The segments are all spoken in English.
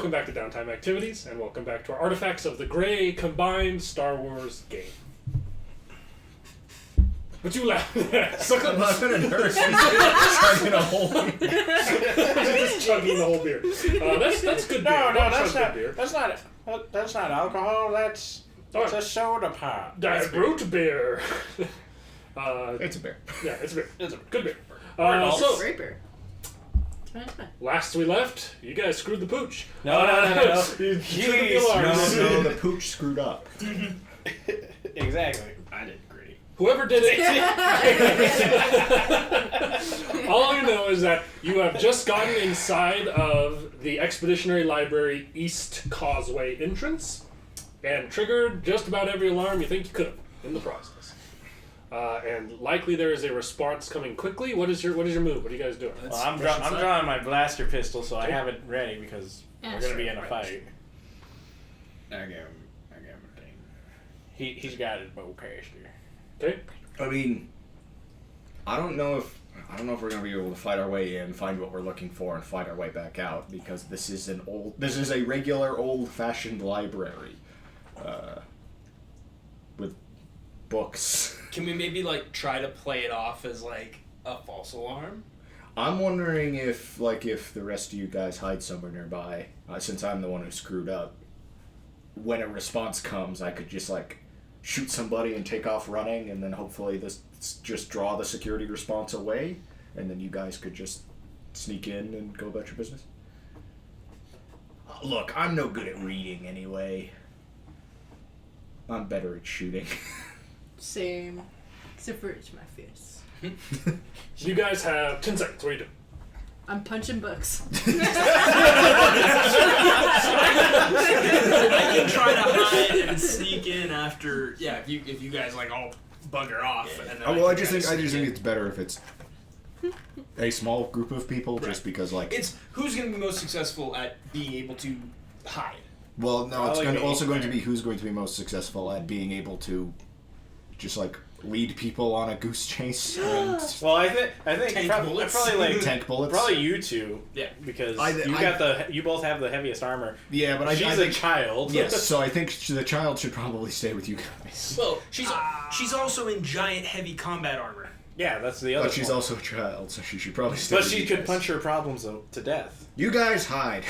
welcome back to Downtime Activities, and welcome back to our Artifacts of the Grey combined Star Wars game. What you laughing at? I'm laughing at her. She's chugging a whole beer. She's just chugging the whole beer. That's good beer. That's not alcohol. That's a soda pop. That's root beer. It's a beer. Yeah, it's a beer. It's a good beer. Great beer. Last we left, you guys screwed the pooch. No. You triggered the alarms. No, the pooch screwed up. Exactly. I did great. Whoever did it. All you know is that you have just gotten inside of the Expeditionary Library East Causeway entrance and triggered just about every alarm you think you could have in the process. And likely there is a response coming quickly. What is your move? What are you guys doing? Well, I'm drawing my blaster pistol, so I have it ready because we're gonna be in a fight. I gave him a thing. He's got his bowcaster. Okay. I mean, I don't know if we're gonna be able to fight our way in, find what we're looking for, and fight our way back out because this is a regular old-fashioned library, with books. Can we maybe try to play it off as a false alarm? I'm wondering if the rest of you guys hide somewhere nearby, since I'm the one who screwed up. When a response comes, I could just shoot somebody and take off running, and then hopefully this just draw the security response away, and then you guys could just sneak in and go about your business. Look, I'm no good at reading anyway. I'm better at shooting. Same. Except for it's my face. You guys have 10 seconds. What are you doing? I'm punching books. I can try to hide and sneak in after. Yeah, if you guys all bugger off. Yeah. And then I just think it's better if it's a small group of people, just because it's who's going to be most successful at being able to hide. Well, no, it's also going to be who's going to be most successful at being able to just lead people on a goose chase. Well, I think tank bullets. probably tank bullets. Probably you two. Yeah, because you both have the heaviest armor. Yeah, but she's a child. Yes, so I think the child should probably stay with you guys. Well, she's also in giant heavy combat armor. Yeah, that's the other. But she's also a child, so she should probably stay. But with she you could guys. punch her problems to death. You guys hide.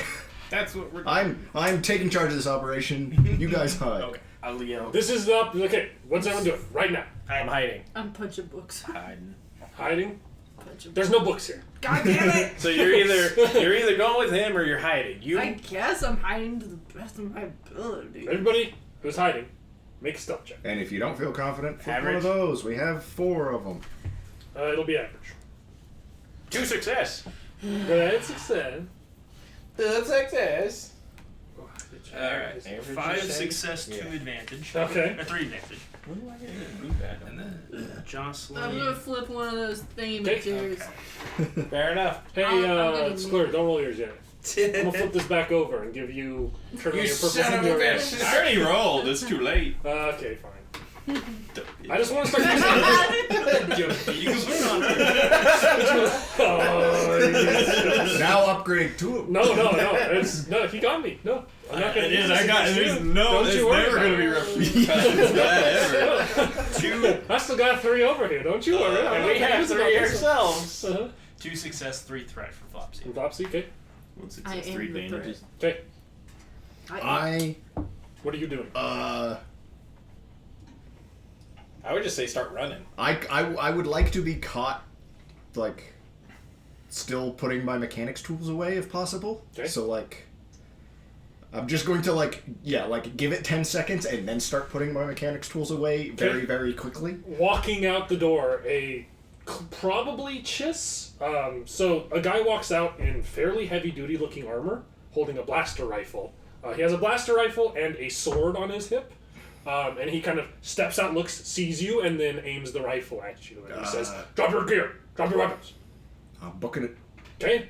That's what we're doing. I'm taking charge of this operation. You guys hide. Okay. I'll yell. This is up. Okay, what's everyone doing right now? I'm hiding. I'm punching books. Hiding? Punching There's no books here. God damn it! So you're either going with him or you're hiding. I guess I'm hiding to the best of my ability. Everybody who's hiding, make a stealth check. And if you don't feel confident, flip one Average? of those. We have 4 of them. It'll be average. 2 success. Good success. Good success. Alright. 5 success, 2 advantage. Okay. Or 3 advantage. When do I get to do that? And then Jocelyn. I'm gonna flip one of those Okay. thingamajigers. Fair enough. Hey, I'm gonna Sklur, don't roll yours yet. I'm gonna flip this back over and give you turn on You your purple son of a finger. bitch. I already rolled. It's too late. Okay, fine. I just want to start using You can put it on her. Oh, yes. Now upgrade 2 of them. No, he got me. No, I'm not gonna It is. use I got. this There's against you. Don't there's you worry never about gonna be it. repeated that ever. I still got 3 over here. Don't you worry. I'm And not we gonna have use it 3 on this one. ourselves. 2 success, 3 threat for Flopsy. Flopsy, okay. One I success, am 3 the advantages. Okay. What are you doing? I would just say start running. I would like to be caught, still putting my mechanics tools away if possible. Okay. So, I'm just going to, give it 10 seconds and then start putting my mechanics tools away very, very quickly. Walking out the door, probably Chiss. So a guy walks out in fairly heavy-duty looking armor, holding a blaster rifle. He has a blaster rifle and a sword on his hip. And he kind of steps out, sees you, and then aims the rifle at you. And he says, "Drop your gear. Drop your weapons." I'm booking it. Okay.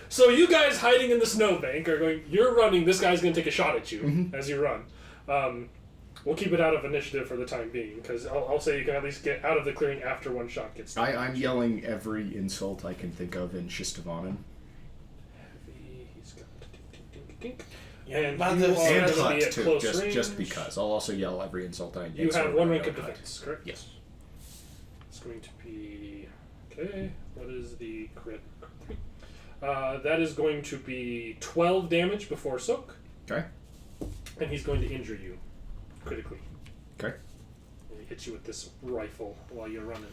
So you guys hiding in the snowbank are going. You're running. This guy's going to take a shot at you as you run. We'll keep it out of initiative for the time being, because I'll say you can at least get out of the clearing after one shot gets taken. I'm yelling every insult I can think of in Shistavanan. Gink. Yeah, And about you this- are And going to be Hut, at too, close just range. because. I'll also yell every insult I You have one rank of Hut. defense, correct? Yes. It's going to be... Okay, what is the crit? 3. That is going to be 12 damage before soak. Okay. And he's going to injure you critically. Okay. And he hits you with this rifle while you're running.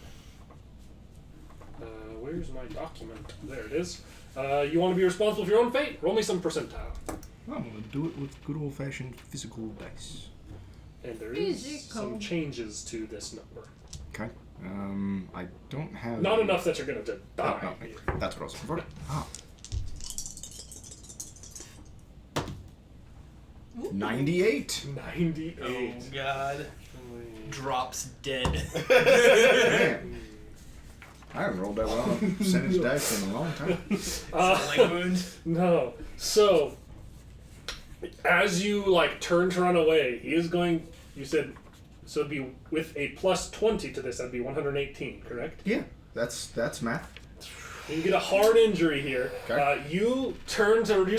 Where's my document? There it is. You want to be responsible for your own fate? Roll me some percentile. I'm gonna do it with good old-fashioned physical dice. And there is Physical. some changes to this number. Okay. I don't have. Not enough that you're going to die. Oh, no, that's what I was looking for. Ah. 98. 98. Oh God. Drops dead. Man. I haven't rolled that well on percentage dice in a long time. Leg wound. No. So, as you turn to run away, he is going. You said so. It'd be with a plus 20 to this. That'd be 118. Correct. Yeah, that's math. You get a hard injury here. Okay. You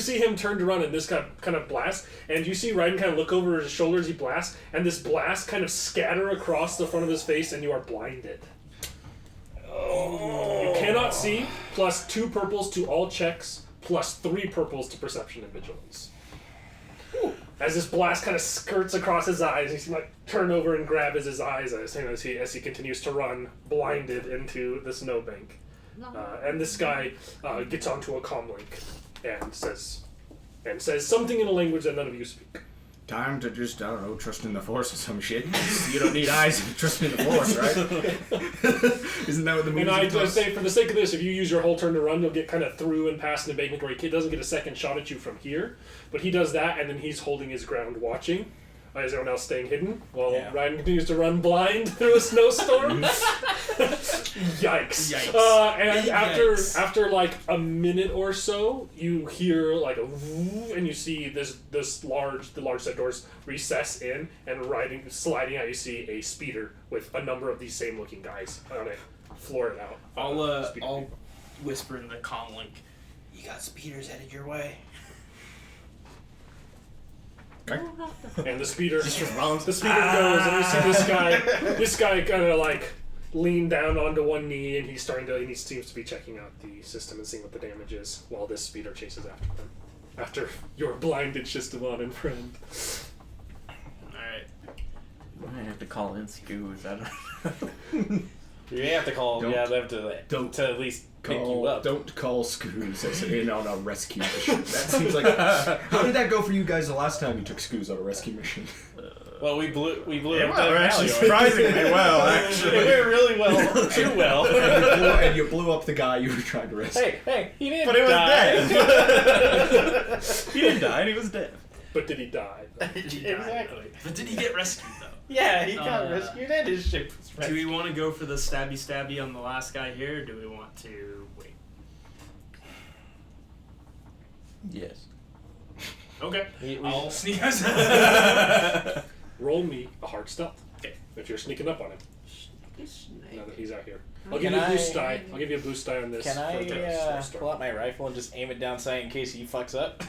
see him turn to run, and this kind of blast, and you see Raiden kind of look over his shoulder as he blasts, and this blast kind of scatter across the front of his face, and you are blinded. You cannot see. Plus 2 purples to all checks. Plus 3 purples to perception and vigilance. As this blast kind of skirts across his eyes, you see him turn over and grab his eyes as he continues to run, blinded into the snowbank. And this guy gets onto a comlink and says something in a language that none of you speak. Time to just, I don't know, trust in the Force or some shit. You don't need eyes if you trust in the Force, right? Isn't that what the movie And I is? just say, for the sake of this, if you use your whole turn to run, you'll get kind of through and past an embankment where he doesn't get a second shot at you from here. But he does that, and then he's holding his ground watching. Is everyone else staying hidden while Ryan continues to run blind through a snowstorm? Yikes! Yikes. And Big yikes. after a minute or so, you hear a woo, and you see the large set doors recess in, and sliding out, you see a speeder with a number of these same looking guys on it, floor it out. I'll whisper in the comm link. You got speeders headed your way. And the speeder goes, and you see this guy kind of lean down onto one knee, and he seems to be checking out the system and seeing what the damage is, while this speeder chases after them. After your blinded Shistamon and friend. Alright. I have to call in Scoos. I don't know. You have to call. Don't- Yeah, they have to don't to at least pick you up. Don't call Scoos as in on a rescue mission. That seems like. How did that go for you guys the last time you took Scoos on a rescue mission? Well, we blew It up went Doug actually Malloy. surprisingly well, It actually. went really well, too well. And you blew up the guy you were trying to rescue. Hey, he didn't But it was die. dead. He didn't die, and he was dead. But did he die? Exactly. But did he get rescued though? Yeah, he got rescued and his ship was Do rescued. we want to go for the stabby on the last guy here, or do we want to wait? Yes. Okay. I'll sneak us. Roll me a hard stealth. Okay. If you're sneaking up on him, now that he's out here. I'll give Can you a boost I- die. I'll give you a boost die on this. Can for I the snowstorm. pull out my rifle and just aim it down sight in case he fucks up?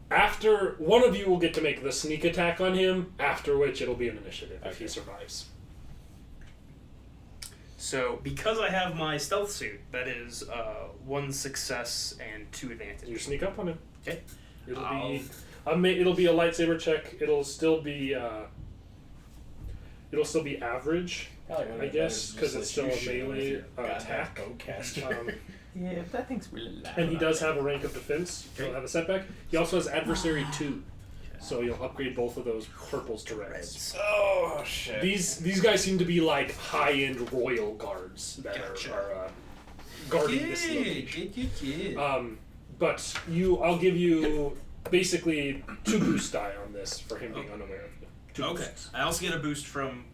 After one of you will get to make the sneak attack on him, after which it'll be an initiative if he Okay. survives. So, because I have my stealth suit, that is 1 success and 2 advantage. You sneak up on him. Okay. It'll I'll- be it'll be a lightsaber check. It'll still be average, I guess, because it's still a melee attack. Yeah, that thing's really loud. And he does have a rank of defense. He'll have a setback. He also has adversary 2, so you'll upgrade both of those purples to reds. Oh shit! These guys seem to be high-end royal guards that Gotcha. are guarding this location. Good. But I'll give you basically 2 boost die on this for him being unaware of you. 2 Okay. boosts. I also get a boost from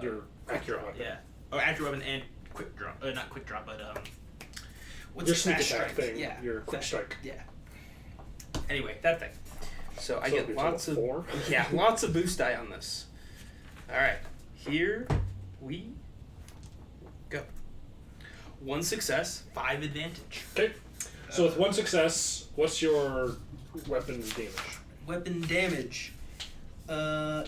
Your accurate weapon. Yeah. Oh, accurate weapon and quick draw. Not quick draw, but what's Your the sneak fast attack strike? thing. Yeah. Your quick that- strike. Yeah. Anyway, that thing. So I So get it's lots a of 4? yeah, lots of boost die on this. All right, here we go. 1 success, 5 advantage. Okay. So with 1 success, what's your weapons damage. Weapon damage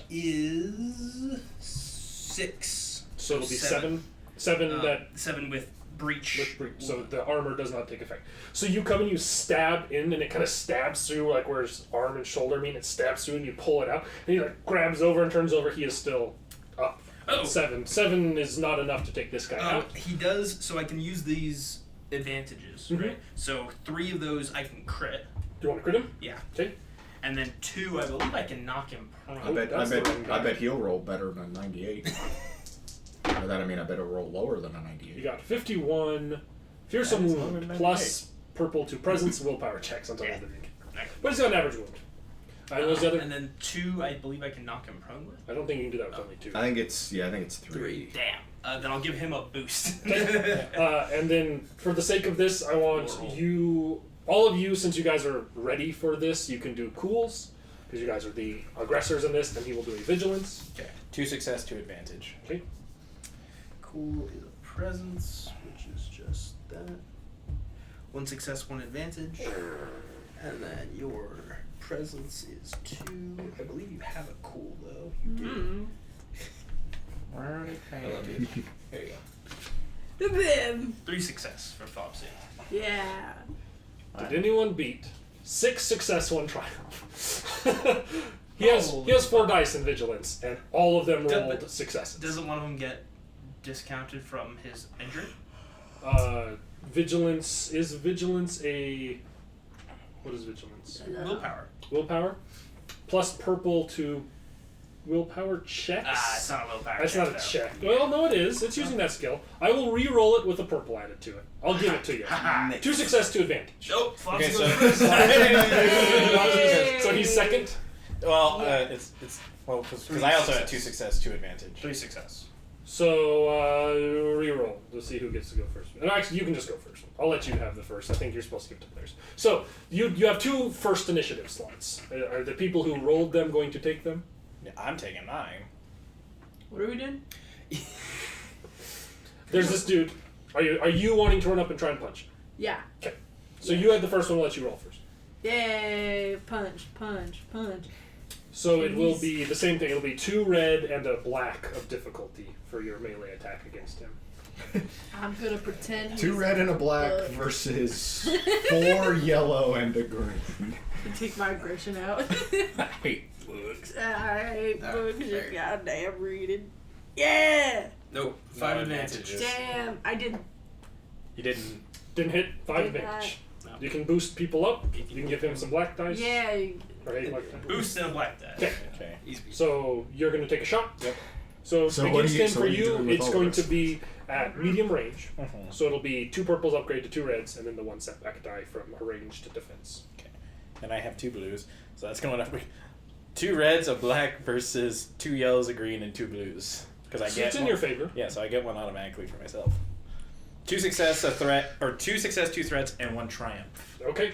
is 6. So it'll be 7. 7 with breach. With breach. So the armor does not take effect. So you come and you stab in, and it kind of stabs through, like where his arm and shoulder meet. It stabs through, and you pull it out, and he like grabs over and turns over. He is still up. Oh. 7. 7 is not enough to take this guy out. He does, so I can use these advantages, right? So 3 of those I can crit. Do you want to crit him? Yeah. Okay. And then 2, I believe I can knock him prone. I bet he'll roll better than 98. By that I mean I bet he'll roll lower than a 98. You got 51 fearsome wound plus purple to presence willpower checks on top of the ring. But he's got an average wound. And then 2, I believe I can knock him prone with. I don't think you can do that with only 2. I think it's 3. Damn. Then I'll give him a boost. And then for the sake of this, I want all of you, since you guys are ready for this, you can do cools, because you guys are the aggressors in this, and he will do a vigilance. Okay. 2 success, 2 advantage. Okay. Cool is a presence, which is just that. 1 success, 1 advantage. And then your presence is 2. I believe you have a cool, though. You do. There you go. 3 success for Fopsy. Yeah. Did anyone beat 6 success, 1 triumph? He has 4 dice in vigilance, and all of them rolled successes. Doesn't one of them get discounted from his injury? Vigilance a... What is vigilance? Willpower. Willpower. Plus purple to willpower checks. It's not a willpower That's check. not a check. Well, no, it is. It's using that skill. I will re-roll it with a purple added to it. I'll give it to you. 2 success, 2 advantage. Nope. Okay, So he's second. Well, it's because I also had 2 success, 2 advantage. 3 success. So re-roll. Let's see who gets to go first. No, actually, you can just go first. I'll let you have the first. I think you're supposed to give it to players. So you have 2 first initiative slots. Are the people who rolled them going to take them? Yeah, I'm taking 9. What are we doing? There's this dude. Are you wanting to run up and try and punch? Yeah. Okay. So you had the first one. I'll let you roll first. Yay! Punch, punch, punch. So it will be the same thing. It'll be 2 red and a black of difficulty for your melee attack against him. I'm gonna pretend 2 red and a black versus 4 yellow and a green. Take my aggression out. I hate books. I hate books. You goddamn reading. Yeah! Nope. 5 advantage. Damn! I did. You didn't. Didn't hit 5 Did advantage. No. You can boost people up. You can give him some black dice. Yeah. Or 8 black dice. Boost and a black die. Okay. Okay. Easy. So you're going to take a shot. Yep. So what against are you- him, so for what are you you, doing with it's all going of to this? be at medium range. Mhm. So it'll be 2 purples upgrade to 2 reds, and then the 1 setback die from a range to defense. Okay. And I have 2 blues, so that's going up. 2 reds, a black versus 2 yellows, a green, and 2 blues. Because I So get it's in one- your favor. Yeah, so I get 1 automatically for myself. 2 success, a threat, or 2 success, 2 threats, and 1 triumph. Okay.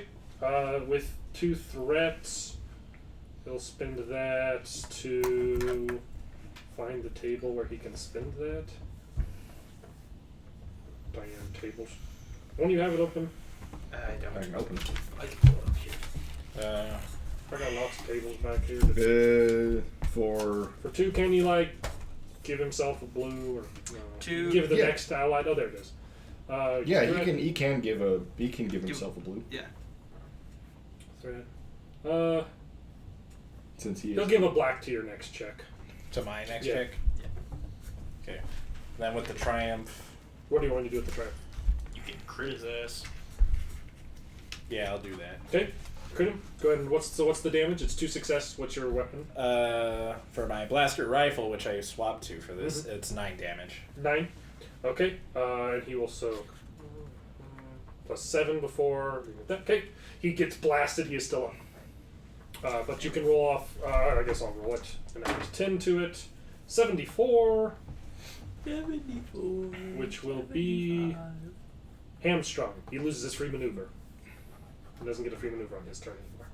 With 2 threats, he'll spend that to find the table where he can spend that. Diane tables. Won't you have it open? I I don't. can open it. I can pull it up here. I got lots of tables back here. For 2, can you give himself a blue or 2. give the Yeah. next allied? Oh, there it is. yeah, threat, he can give himself a blue Yeah. threat. since he He'll is. give a black to your next check. To my next Yeah. check? Okay. Then with the triumph, What do you want to do with the triumph? You can crit his ass. yeah, I'll do that. Okay, crit him. Go ahead and what's the damage? It's 2 success. What's your weapon? For my blaster rifle, which I swapped to for this, it's 9 damage. 9. Okay, and he will soak. Plus 7 before. Okay, he gets blasted. He is still up. But you can roll off. I guess I'll roll it and add 10 to it. 74, 74. which will be hamstrung. He loses his free maneuver. He doesn't get a free maneuver on his turn anymore.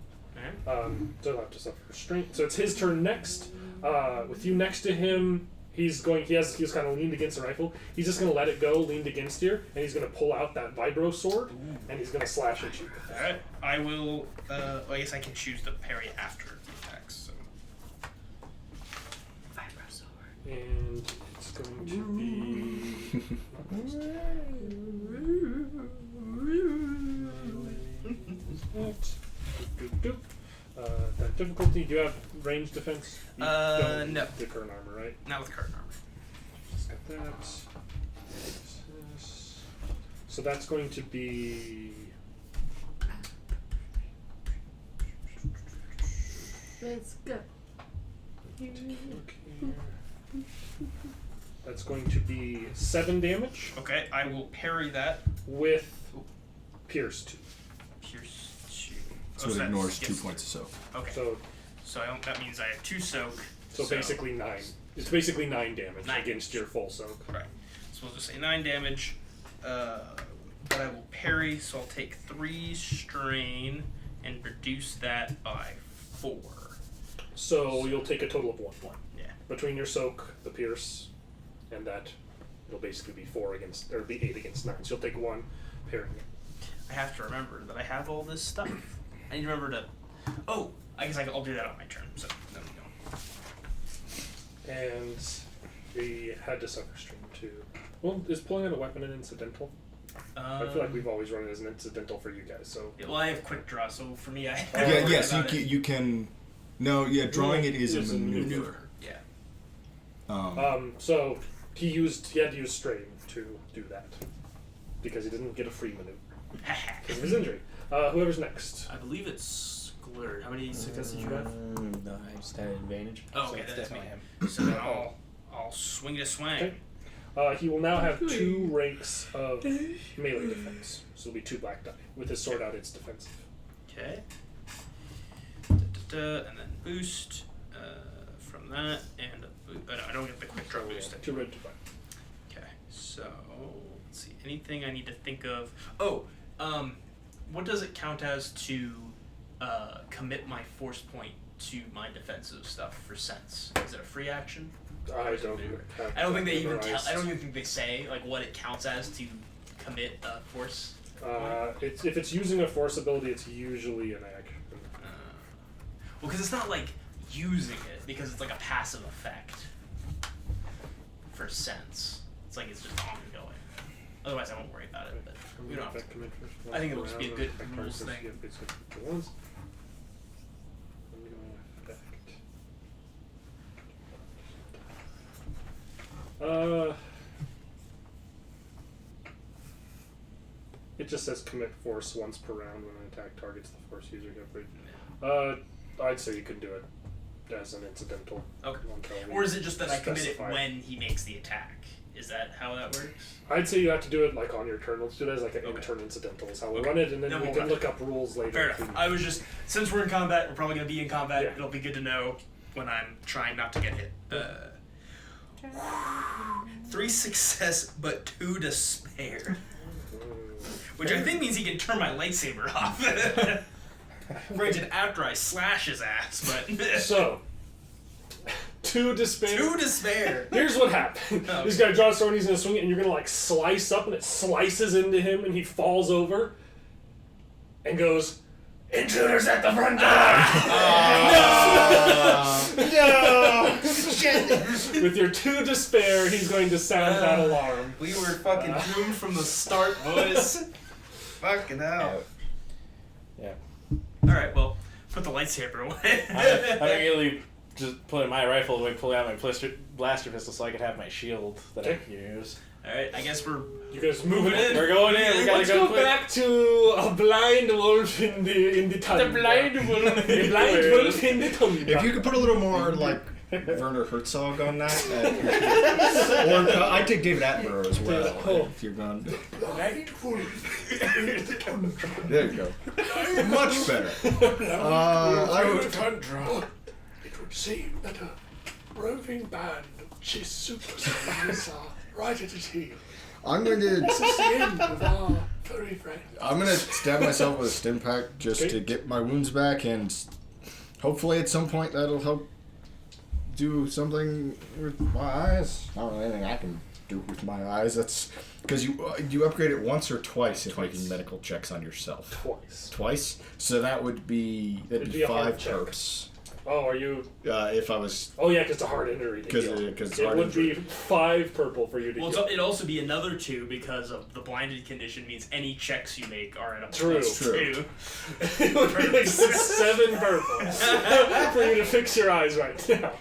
So he'll have to suffer restraint. So it's his turn next. With you next to him, He's kind of leaned against the rifle. He's just going to let it go, leaned against you, and he's going to pull out that vibro sword, and he's going to slash at you. Alright, I will, I guess I can choose to parry after the attacks, so. Vibro sword. And it's going to be... that difficulty, do you have range defense? You don't No. The current armor, right? Not with current armor. Just got that. So that's going to be... Let's go. That's going to be 7 damage Okay, I will parry that. with Pierce 2. Pierce 2. So it ignores 2 points of soak. Okay, so that means I have 2 soak. So basically 9. It's basically 9 damage 9 against your full soak. Right. So we'll just say 9 damage. But I will parry, so I'll take 3 strain and reduce that by 4. So you'll take a total of 1. Yeah. Between your soak, the Pierce, and that, it'll basically be 4 against, or be 8 against 9. So you'll take 1, parrying it. I have to remember that I have all this stuff. I need to remember to. Oh, I guess I'll do that on my turn. So there we go. And we had to suffer strain too. Well, is pulling out a weapon an incidental? I feel like we've always run it as an incidental for you guys. So Well, I have quick draw, so for me, I. Yeah, yes, you can. No, yeah, drawing it is a maneuver. Yeah. So he had to use strain to do that because he didn't get a free maneuver because of his injury. Whoever's next. I believe it's Glurd. How many successes did you have? No, I just had an advantage. Oh, so okay, it's that's me. definitely him. So then I'll swing to swing. Okay. He will now have 2 ranks of melee defense. So it'll be 2 black die. With his sword out, it's defensive. Okay. And then boost from that, and no, I don't get the quick draw boost. 2 red, 2 black. Okay, so let's see. Anything I need to think of? Oh, what does it count as to commit my force point to my defensive stuff for sense? Is it a free action? I don't have I don't think they even memorized. I don't even think they say like what it counts as to commit a force. If it's using a force ability, it's usually an action. Well, because it's not like using it, because it's like a passive effect for sense. It's like it's just ongoing. Otherwise, I won't worry about it. But we don't have to. I think it'll just be a good rules thing. It just says commit force once per round when an attack targets the force user. I'd say you could do it as an incidental. Okay. Or is it just that I commit it when he makes the attack? Is that how that works? I'd say you have to do it like on your turn. Let's do that as like an in-turn incidental is how we run it, and then we can look up rules later. Fair enough. I was just, since we're in combat, we're probably going to be in combat, Yeah. it'll be good to know when I'm trying not to get hit. 3 success, but 2 despair. Which I think means he can turn my lightsaber off. Granted, after I slash his ass, but... So, 2 despair. 2 despair. Here's what happened. Oh. He's gonna draw a sword and he's gonna swing it, and you're gonna like slice up, and it slices into him, and he falls over, and goes, "Intruders at the front door!" No! Shit! With your 2 despair, he's going to sound that alarm. We were fucking doomed from the start, boys. Fucking hell. Yeah. Alright, well, put the lightsaber away. I immediately just put my rifle away, pulling out my blaster pistol so I could have my shield that I can use. Alright, I guess we're You guys moving in. We're going in. We gotta Let's go go quick. back to a blind wolf in the tundra. The blind wolf. The blind wolf in the tundra. If you could put a little more like Werner Herzog on that, or I'd take David Attenborough as well. If you're gone, there you go. Much better. I would. Tundra. It would seem that a roving band of Chiss superstars are right at his heels. I'm going to. This is the end of our furry friend. I'm gonna stab myself with a stim pack just to get my wounds back, and hopefully at some point that'll help do something with my eyes? I don't know anything I can do with my eyes. That's because you upgrade it once or twice if making medical checks on yourself. Twice. So that'd be It'd be a 5 hard check. perps. Oh, are you? If I was. Oh yeah, because it's a hard injury. Because it would be 5 purple for you to Well, heal. it'd also be another 2 because of the blinded condition means any checks you make are at a True. +2. It would be like 7 purple for you to fix your eyes right now.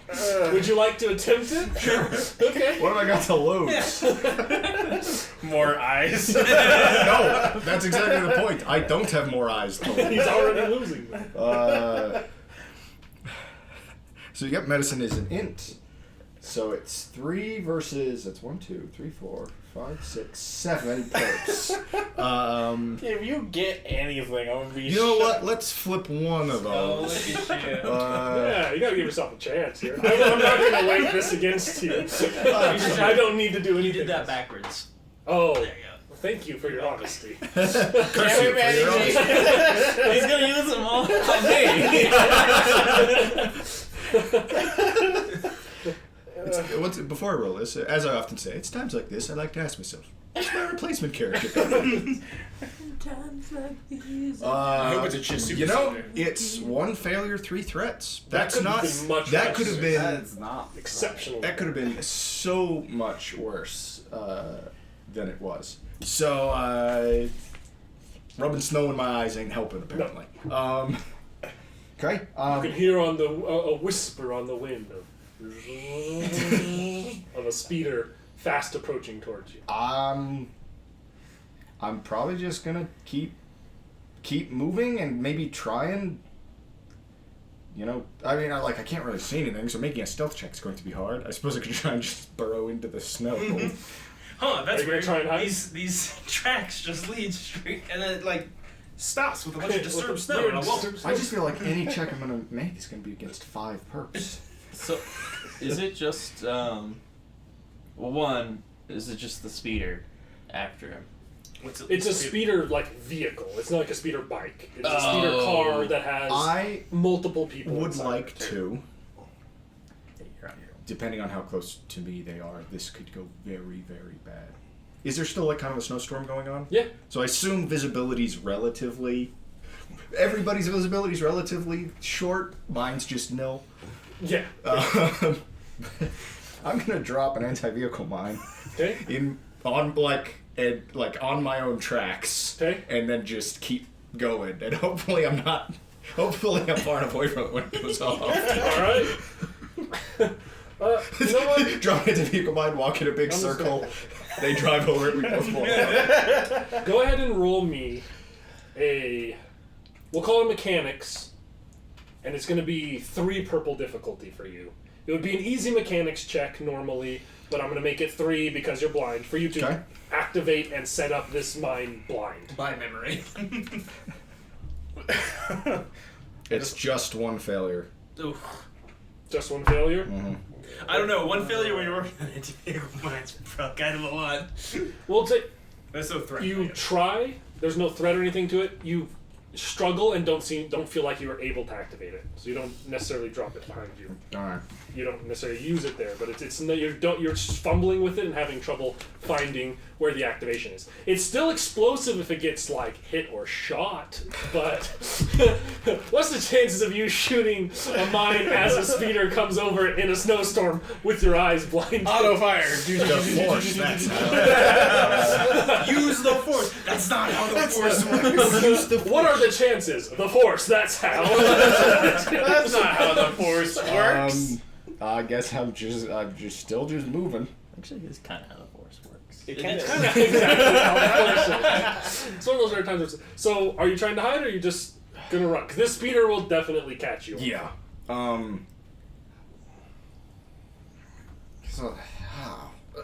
Would you like to attempt it? Sure. Okay. What have I got to lose? More eyes. No, that's exactly the point. I don't have more eyes to lose. He's already losing them. So you got medicine is an int. So it's 3 versus, that's 1, 2, 3, 4, 5, 6, 7 perps. If you get anything, I'm gonna be. You know what? Let's flip one of Oh, look those. at you. Yeah, you gotta give yourself a chance here. I'm not gonna weight this against you. I don't need to do anything. You did that backwards. Oh, There you thank you for your honesty. Curse you for your own- He's gonna use them all on me. Before I roll this, as I often say, it's times like this I like to ask myself, what's my replacement character gonna Times like these. I hope it's a Chiss You know, Supersonic. it's 1 failure, 3 threats. That That's could not. have been much That worse. could have been. That's not Exceptional. That could have been so much worse than it was. So, rubbing snow in my eyes ain't helping, apparently. Okay. You can hear on the a whisper on the wind of a speeder fast approaching towards you. I'm probably just gonna keep moving and maybe try and. You know, I mean, I can't really see anything, so making a stealth check is going to be hard. I suppose I could try and just burrow into the snow. Huh, that's Are you gonna weird. try and hide? These tracks just lead straight and then it like stops with a bunch of disturbed With snow. weird And a wall. disturbed I just feel like any check I'm gonna make is gonna be against 5 perps. So, is it just well, one, is it just the speeder after him? It's a speeder like vehicle. It's not like a speeder bike. It's a speeder car that has I multiple people. would inside like it. to, depending on how close to me they are, this could go very, very bad. Is there still like kind of a snowstorm going on? Yeah. So I assume visibility's relatively. Everybody's visibility's relatively short. Mine's just nil. Yeah. I'm gonna drop an anti-vehicle mine Okay. on my own tracks, Okay. and then just keep going. And hopefully I'm far enough away from it when it goes off. All right. You know what? Drop into vehicle mine, walk in a big I'm just circle. They drive over it. We both fall off. Go ahead and roll me we'll call it mechanics, and it's going to be 3 purple difficulty for you. It would be an easy mechanics check normally, but I'm going to make it 3 because you're blind, for you to Okay. activate and set up this mine blind. By memory. It's just 1 failure. Oof. Just 1 failure? Mm-hmm. I don't know. One failure when you're working on anti-vehicle mines kind of a lot. Well, That's so threatening. you try. There's no threat or anything to it. You struggle and don't feel like you are able to activate it, so you don't necessarily drop it behind you. All right. You don't necessarily use it there, but you're fumbling with it and having trouble finding where the activation is. It's still explosive if it gets like hit or shot, but what's the chances of you shooting a mine as a speeder comes over in a snowstorm with your eyes blinded? Auto fire. The force. That's how. Use the force. That's not how the force works. Use the What are the chances? The force. That's how. That's not how the force works. I guess I'm just still moving. Actually, it's kind of how the force works. It It's kind kind of exactly how the force works. It's one of those rare times. So, are you trying to hide, or are you just gonna run? 'Cause this speeder will definitely catch you. Yeah. So,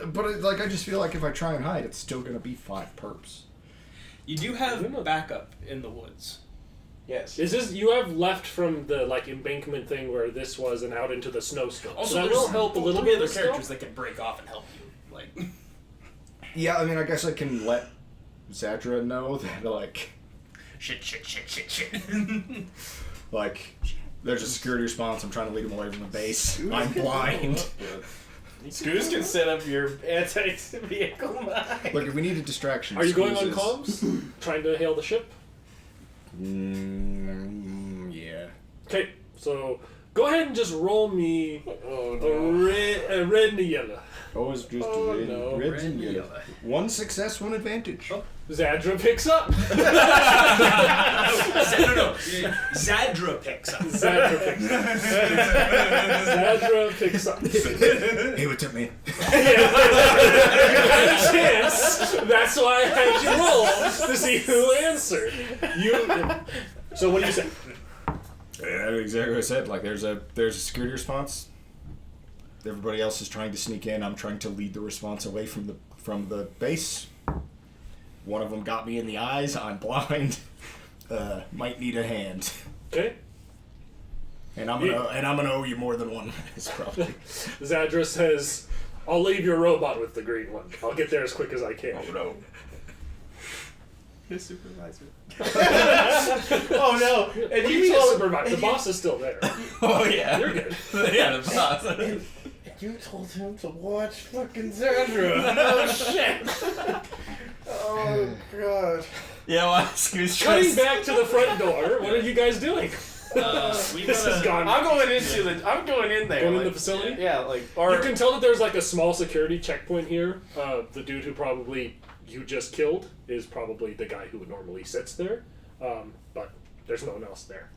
but I just feel like if I try and hide, it's still gonna be 5 perps. You do have backup in the woods. Yes. Is this you have left from the like embankment thing where this was and out into the snowstorm? Also, So that there's will help a little three bit. other with snow? characters that can break off and help you. Like, Yeah, I mean, I guess I can let Zadra know that, like, shit. like, There's a security response. I'm trying to lead him away from the base. I'm blind. Scoots can set up your anti-vehicle mine. Look, if we need a distraction, Are you going on Scoots comms? Trying to hail the ship? Yeah. Okay, so go ahead and just roll me a red and a yellow. Oh, it's just red and yellow. One success, one advantage. Oh, Zadra picks up. No. Zadra picks up. Zadra picks up. Zadra picks up. Hey, what's up, man? You had a chance. That's why I had you roll to see who answered. So what do you say? Yeah, exactly what I said. Like, there's a security response. Everybody else is trying to sneak in. I'm trying to lead the response away from the base. One of them got me in the eyes. I'm blind. Might need a hand. Okay. And I'm gonna owe you more than one. Probably. Zadra says, "I'll leave your robot with the green one. I'll get there as quick as I can." Oh no. His supervisor. Oh no! And you told supervisor. The boss is still there. Oh yeah. You're good. Yeah, the boss. You told him to watch fucking Zadra. Oh shit! Oh god. Yeah, well, Scoots Cutting back to the front door. What are you guys doing? This is gone. I'm going in there. Going in the facility? Yeah, You can tell that there's like a small security checkpoint here. The dude who probably you just killed is probably the guy who normally sits there. But there's no one else there.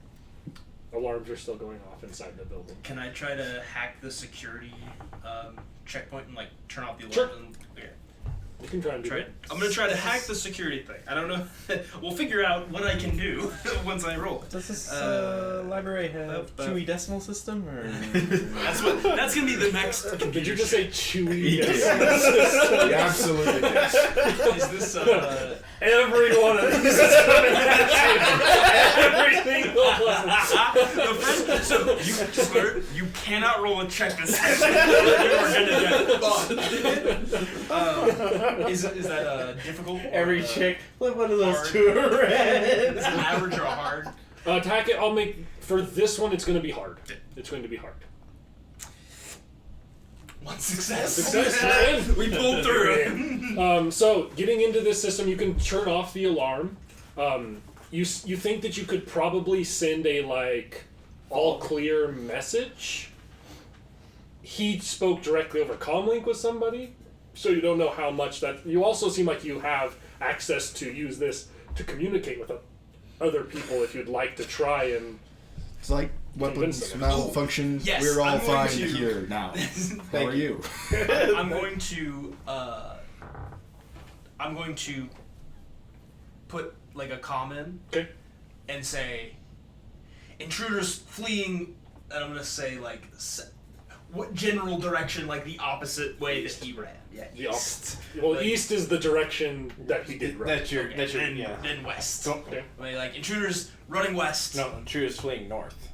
Alarms are still going off inside the building. Can I try to hack the security checkpoint and like turn off the alarms? Sure. Okay. You can try and do Try that. it. I'm gonna try to hack the security thing. I don't know. We'll figure out what I can do once I roll it. Does this library have Chewy decimal system or? That's gonna be the next. Did you just say chewy? Yeah, absolutely. Yes. Is this Every one of these is coming at you. Every single one. the first, so you cannot roll a check this session. You are gonna get is that difficult? Every chick, flip one of those hard? two red. Is it average or hard? Attack it. I'll make for this one. It's going to be hard. It's going to be hard. One success. Success. We pulled through. So getting into this system, you can turn off the alarm. You think that you could probably send a like all clear message. He spoke directly over comlink with somebody, so you don't know how much that. You also seem like you have access to use this to communicate with other people if you'd like to try and. It's like weapons malfunction. Yes, We're all I'm going fine to- here now. How are you? I'm going to put like a comment Okay. and say intruders fleeing, and I'm gonna say like what general direction, like the opposite way that he ran. Yeah, The opposite. Well, Like- east is the direction that he did run. That's your yeah. Then west. Okay. Like intruders running west. No, True is fleeing north.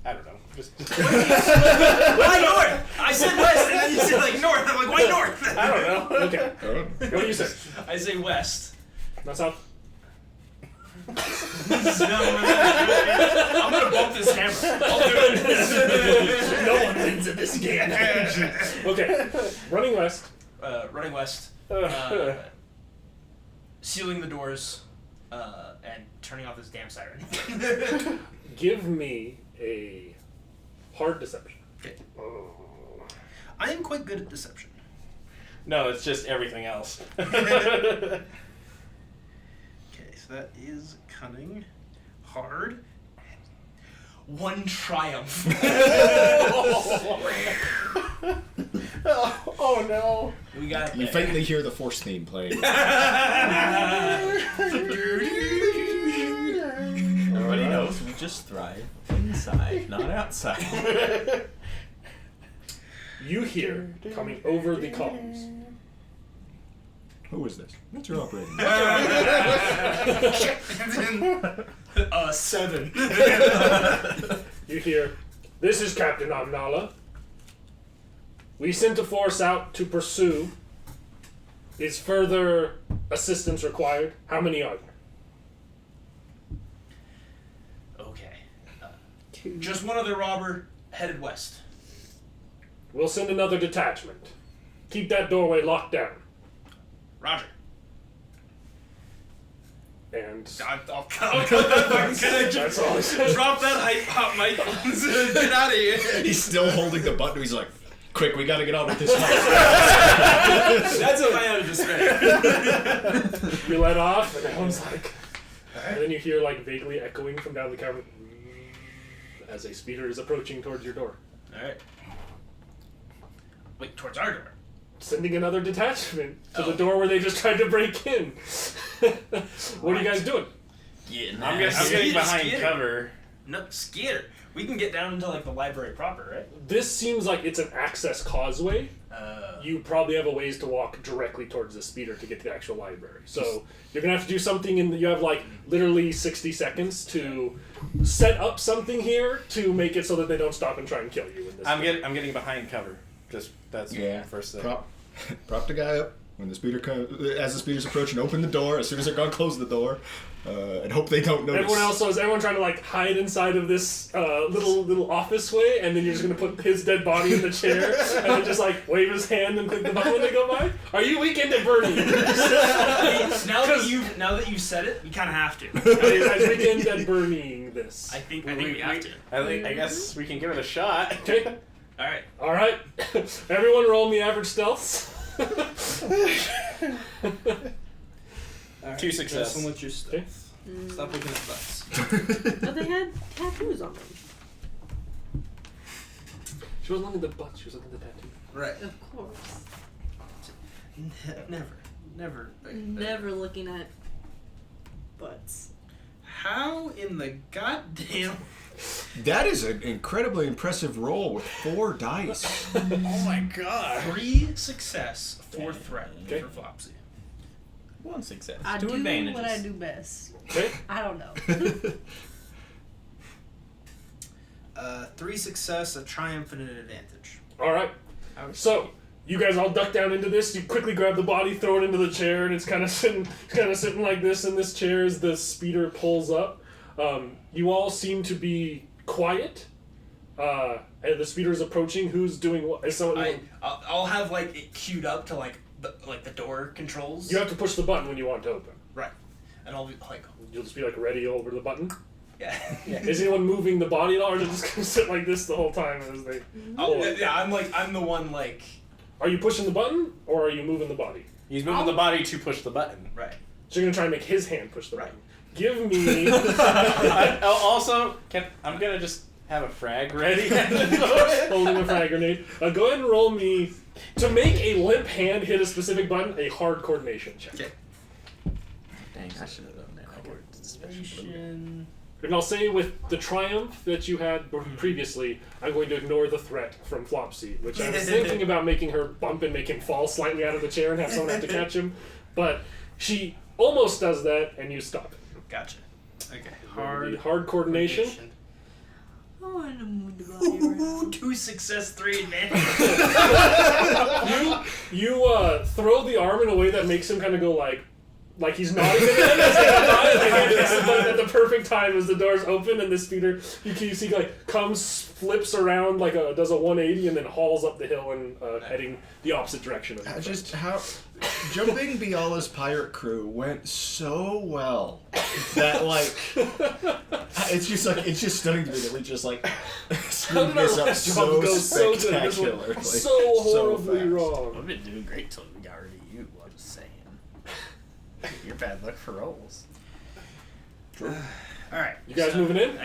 I don't know. Just Why north? I said west, and then you said like north. I'm like, why north? I don't know. Okay. What do you say? I say west. Not south. I'm gonna bump this hammer. I'll do it. No one wins at this game. Okay. Running west. Running west. Sealing the doors. And turning off this damn siren. Give me a hard deception. Okay. I am quite good at deception. No, it's just everything else. Okay, so that is cunning, hard, one triumph. Oh no. We got You faintly hear the Force theme playing. Everybody knows we just thrive inside, not outside. You hear coming over the comms. Who is this? What's your operating? 7. You hear, "This is Captain Amnala. We sent a force out to pursue. Is further assistance required? How many are there?" Okay. 2. Just one other robber headed west. We'll send another detachment. Keep that doorway locked down. Roger. And I'll cut that fucking connection. that's all I said. Drop that hot mic. Get out of here. He's still holding the button. He's like, quick, we gotta get on with this fight. That's a man of despair. You let off, and everyone's like... And then you hear, like, vaguely echoing from down the cavern as a speeder is approaching towards your door. Alright. Wait, towards our door. Sending another detachment to the door where they just tried to break in. What are you guys doing? I'm getting behind Skeeter. cover. No, Skeeter. We can get down into like the library proper, right? This seems like it's an access causeway. You probably have a ways to walk directly towards the speeder to get to the actual library. So you're gonna have to do something, you have like literally 60 seconds to set up something here to make it so that they don't stop and try and kill you. In this I'm getting behind cover. Just that's the first thing. Prop the guy up when the speeder as the speeder's approaching. Open the door as soon as they're gonna close the door, and hope they don't notice. Everyone trying to like hide inside of this little office way, and then you're just gonna put his dead body in the chair, and then just like wave his hand and click the button when they go by. Are you weekend at Bernie? now that you've said it, we kind of have to. I weekend at Bernieing this. I think we have to. I guess we can give it a shot. Okay. All right. Everyone, roll me average stealths. 2 success. With your stuff. Okay. Stop looking at butts. But they had tattoos on them. She wasn't looking at the butt, she was looking at the tattoo. Right. Of course. Never. Never looking at butts. How in the goddamn... That is an incredibly impressive roll with 4 dice. Oh my god. 3 success, 4 threat for Flopsy. 1 success. I 2 do advantages. what I do best. Okay. I don't know. 3 success, a triumph, and an advantage. Alright. So, you guys all duck down into this, you quickly grab the body, throw it into the chair, and it's kind of sitting like this in this chair as the speeder pulls up. You all seem to be quiet, and the speeder's approaching. Who's doing what? Is someone? I'll have like it queued up to like the door controls. You have to push the button when you want to open. Right, and I'll be like, You'll just be like ready over the button. yeah. Is anyone moving the body at all, or is it just gonna sit like this the whole time as they? I'm the one like. Are you pushing the button, or are you moving the body? He's moving the body to push the button. Right. So you're gonna try and make his hand push the Right. button. Give me. I'm gonna just have a frag ready. Holding a frag grenade. Go ahead and roll me to make a limp hand hit a specific button. A hard coordination check. Okay. Dang, I should have done that. Coordination. And I'll say with the triumph that you had previously, I'm going to ignore the threat from Flopsy, which I was thinking about making her bump and make him fall slightly out of the chair and have someone have to catch him, but she almost does that, and you stop it. Gotcha. Okay. Hard coordination. I want to move the body around. 2 success, 3 advantage. You throw the arm in a way that makes him kind of go like he's nodding at it as they go by, and they hit the button at the perfect time as the doors open, and the speeder you see like comes, flips around does a 180, and then hauls up the hill and heading the opposite direction of the Jumping Biala's pirate crew went so well that it's just stunning to me that we just screwed this up so spectacularly, so horribly wrong. I've been doing great till we got rid of you. I'm just saying. You're bad luck for rolls. All right. You guys moving in?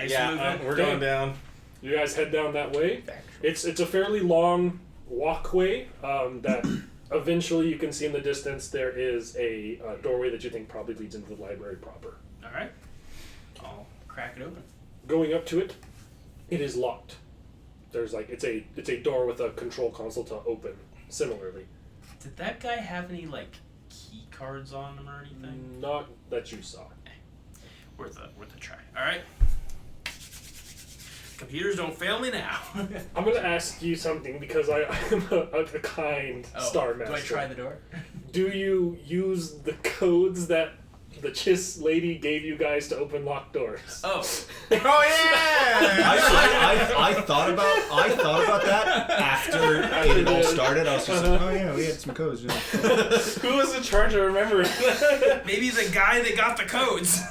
We're going down. You guys head down that way. It's a fairly long walkway that eventually you can see in the distance there is a doorway that you think probably leads into the library proper. All right. I'll crack it open. Going up to it, it is locked. There's it's a door with a control console to open. Similarly, Did that guy have any key cards on him or anything? not that you saw. Worth a try. All right. Computers don't fail me now. I'm gonna ask you something because I am a kind Star Master. Do I try the door? Do you use the codes that the Chiss lady gave you guys to open locked doors. Oh. Oh yeah! I thought about that after it all started. I was just like, oh yeah, we had some codes. Yeah. Who was in charge of remembering that? Maybe the guy that got the codes.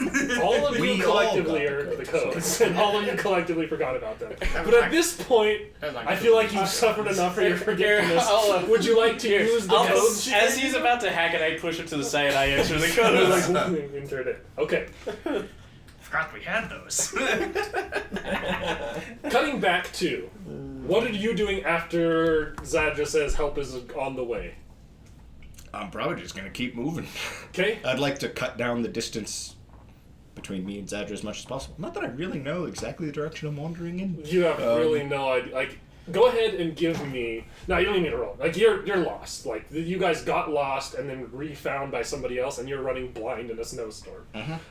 All of We you all collectively got are the the codes. codes, and all of you collectively forgot about them. But at this point, I feel like you've suffered enough for your forgiveness. Would you like to use the codes? As he's about to hack it, I push it to the side and I answer the You're codes. like, insert it. Okay. Forgot we had those. Cutting back to, what are you doing after Zadra says help is on the way? I'm probably just gonna keep moving. Okay? I'd like to cut down the distance between me and Zadra as much as possible. Not that I really know exactly the direction I'm wandering in. You have really no idea. Like, go ahead and give me. No, you don't need to roll. Like, you're lost. Like, you guys got lost and then refound by somebody else, and you're running blind in a snowstorm.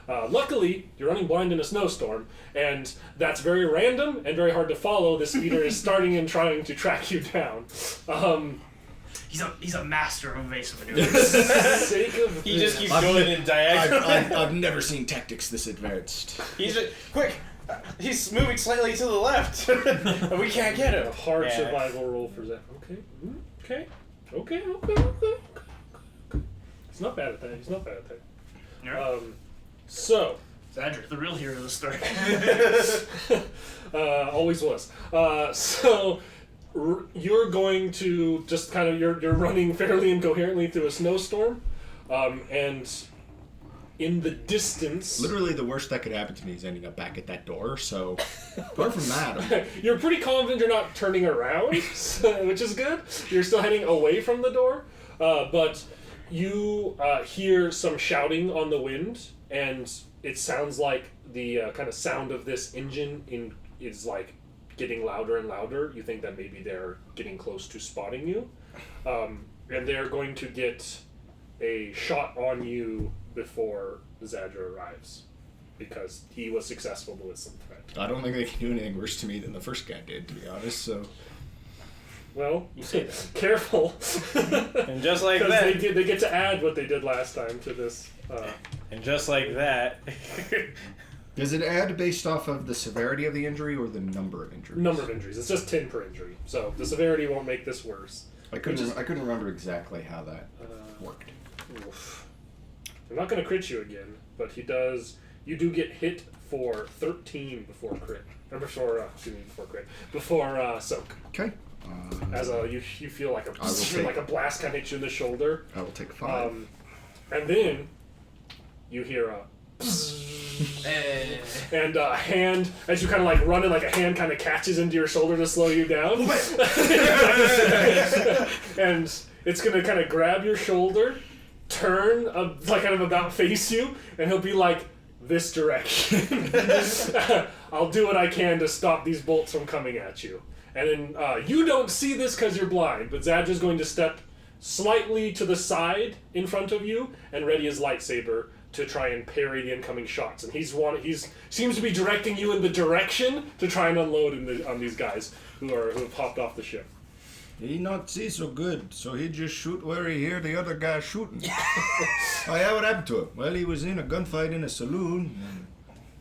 Luckily, you're running blind in a snowstorm, and that's very random and very hard to follow. The speeder is starting and trying to track you down. He's a master of evasive maneuvers. Sake of He just keeps I've going ne- in diagonal. I've never seen tactics this advanced. He's just, quick! He's moving slightly to the left. And we can't get him. a hard Yeah. survival roll for Zed. Okay. Okay. He's not bad at that. He's not bad at that. Yeah. So. Zadra, the real hero of the story. Always was. So you're going to just kind of you're running fairly incoherently through a snowstorm, and in the distance, Literally, the worst that could happen to me is ending up back at that door. So, apart from that, you're pretty confident you're not turning around, which is good. You're still heading away from the door, but you hear some shouting on the wind, and it sounds like the kind of sound of this engine is like getting louder and louder. You think that maybe they're getting close to spotting you, and they're going to get a shot on you before Zadra arrives, because he was successful with some threat. I don't think they can do anything worse to me than the first guy did, to be honest. So, Well, You say that. careful. And just like Because that. they get to add what they did last time to this. And just like that. does it add based off of the severity of the injury or the number of injuries? Number of injuries. It's just 10 per injury, so the severity won't make this worse. I couldn't remember exactly how that worked. Oof. I'm not going to crit you again, but he does. You do get hit for 13 before crit. Or before crit. Before soak. Okay. As you feel like take- a blast kind of hit you in the shoulder. I will take 5. And then you hear a and a hand, as you kind of like run in, like a hand kind of catches into your shoulder to slow you down. And it's going to kind of grab your shoulder, turn, like kind of about face you, and he'll be like, this direction. I'll do what I can to stop these bolts from coming at you. And then you don't see this because you're blind, but Zadra's going to step slightly to the side in front of you and ready his lightsaber to try and parry the incoming shots. And he's seems to be directing you in the direction to try and unload on these guys who have hopped off the ship. He not see so good, so he just shoot where he hear the other guy shooting. Oh yeah, what happened to him? Well, he was in a gunfight in a saloon and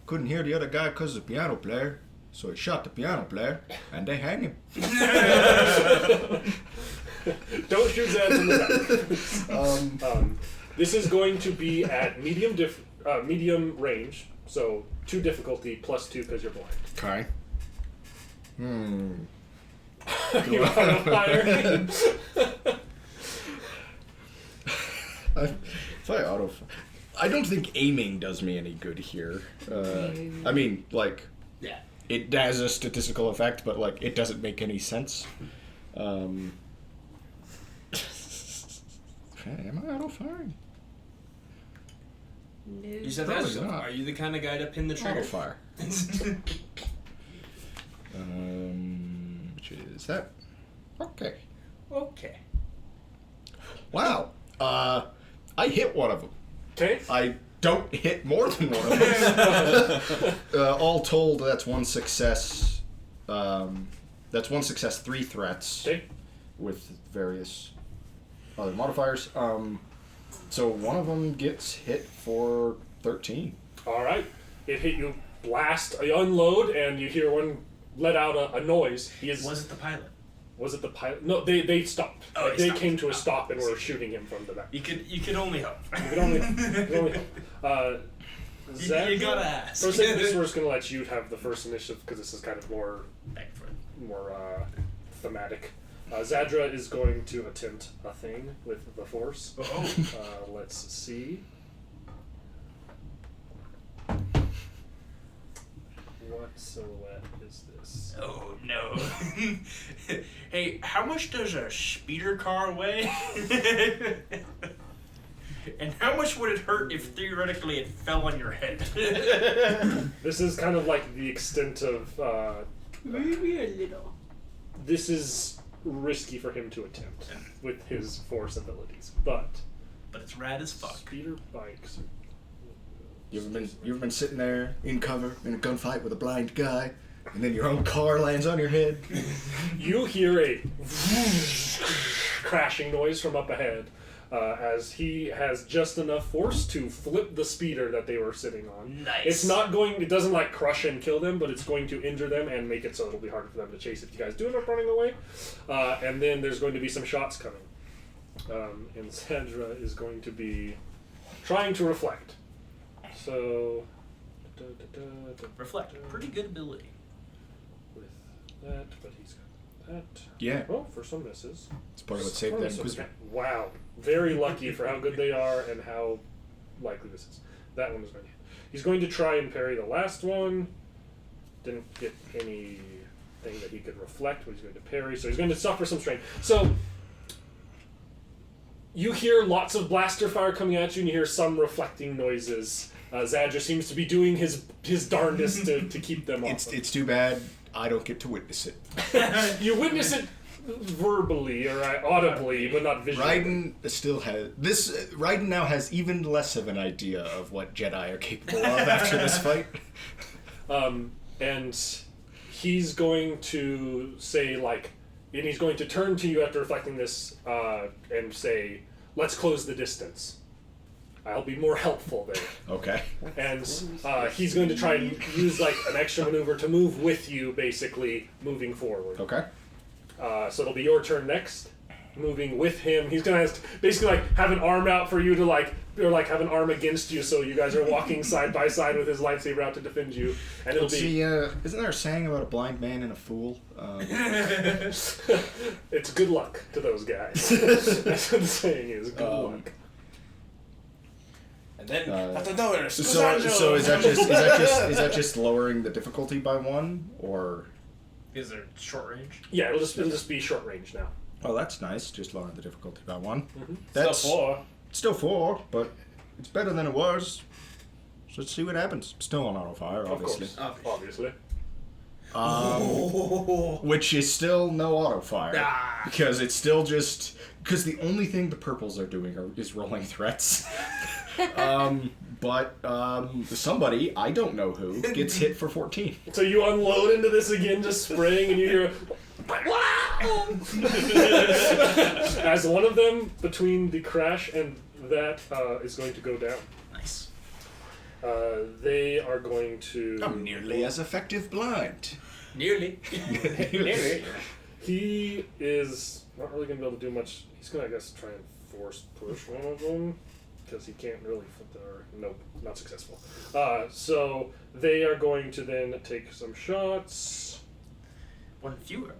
couldn't hear the other guy because of the piano player, so he shot the piano player and they hang him. Don't shoot Zad in the back. This is going to be at medium range, so 2 difficulty plus 2 because you're blind. Okay. You auto fire. If I auto, I don't think aiming does me any good here. I mean, like, Yeah. it has a statistical effect, but like, it doesn't make any sense. Okay, am I auto firing? No. You said Probably that. not. Are you the kind of guy to pin the Auto trigger? fire. Which is that? Okay. Okay. Wow. I hit one of them. Okay. I don't hit more than one of them. All told, that's 1 success. That's 1 success, 3 threats Okay. with various other modifiers. So one of them gets hit for 13. All right. It hit you. Blast. You unload, and you hear one let out a noise. Was it the pilot? Was it the pilot? No, they stopped. Oh, they stopped. came to a stop and were shooting him from the back. You could only hope. You could only hope. Zach, You gotta ask. For a second, we're just going to let you have the first initiative because this is kind of more thematic. Zadra is going to attempt a thing with the Force. Oh. Let's see. What silhouette is this? Oh no. Hey, how much does a speeder car weigh? And how much would it hurt if theoretically it fell on your head? This is kind of like the extent of. Maybe a little. This is risky for him to attempt with his Force abilities, but it's rad as fuck. speeder bikes. You ever been sitting there in cover in a gunfight with a blind guy, and then your own car lands on your head? You hear a crashing noise from up ahead as he has just enough force to flip the speeder that they were sitting on. Nice. It doesn't like crush and kill them, but it's going to injure them and make it so it'll be harder for them to chase if you guys do end up running away. And then there's going to be some shots coming. And Sandra is going to be trying to reflect. So... Reflect. Pretty good ability. With that, but he's got that. Yeah. Oh, for some misses. It's part of what saved that Inquisitor. Wow. Very lucky for how good they are and how likely this is. That one is going to hit. He's going to try and parry the last one. Didn't get anything that he could reflect, but he's going to parry. So he's going to suffer some strain. So you hear lots of blaster fire coming at you, and you hear some reflecting noises. Zadra seems to be doing his darndest to keep them off. It's too bad I don't get to witness it. You witness it verbally or audibly, but not visually. Raiden now has even less of an idea of what Jedi are capable of after this fight. And he's going to say and he's going to turn to you after reflecting this and say, "Let's close the distance. I'll be more helpful there." Okay. And he's going to try and use an extra maneuver to move with you, basically moving forward. Okay. So it'll be your turn next. Moving with him, he's gonna basically have an arm out for you to or have an arm against you, so you guys are walking side by side with his lightsaber out to defend you. And it'll be. Isn't there a saying about a blind man and a fool? It's good luck to those guys. That's what the saying is. Good luck. And then at the door, So is that just lowering the difficulty by 1, or? Is there short range? Yeah, it'll just be short range now. Oh, that's nice. Just lowering the difficulty by 1. Mm-hmm. That's still 4. Still 4, but it's better than it was. So let's see what happens. Still on auto fire, obviously. Of course. Obviously. Which is still no auto fire because it's still just the only thing the purples are doing is rolling threats. But somebody, I don't know who, gets hit for 14. So you unload into this again, just spraying, and you hear as one of them between the crash and that is going to go down. Nice. They are going to. I'm nearly as effective blind. Nearly. He is not really going to be able to do much. He's going to, I guess, try and force push one of them because he can't really flip the. Nope, not successful. So they are going to then take some shots. One fewer.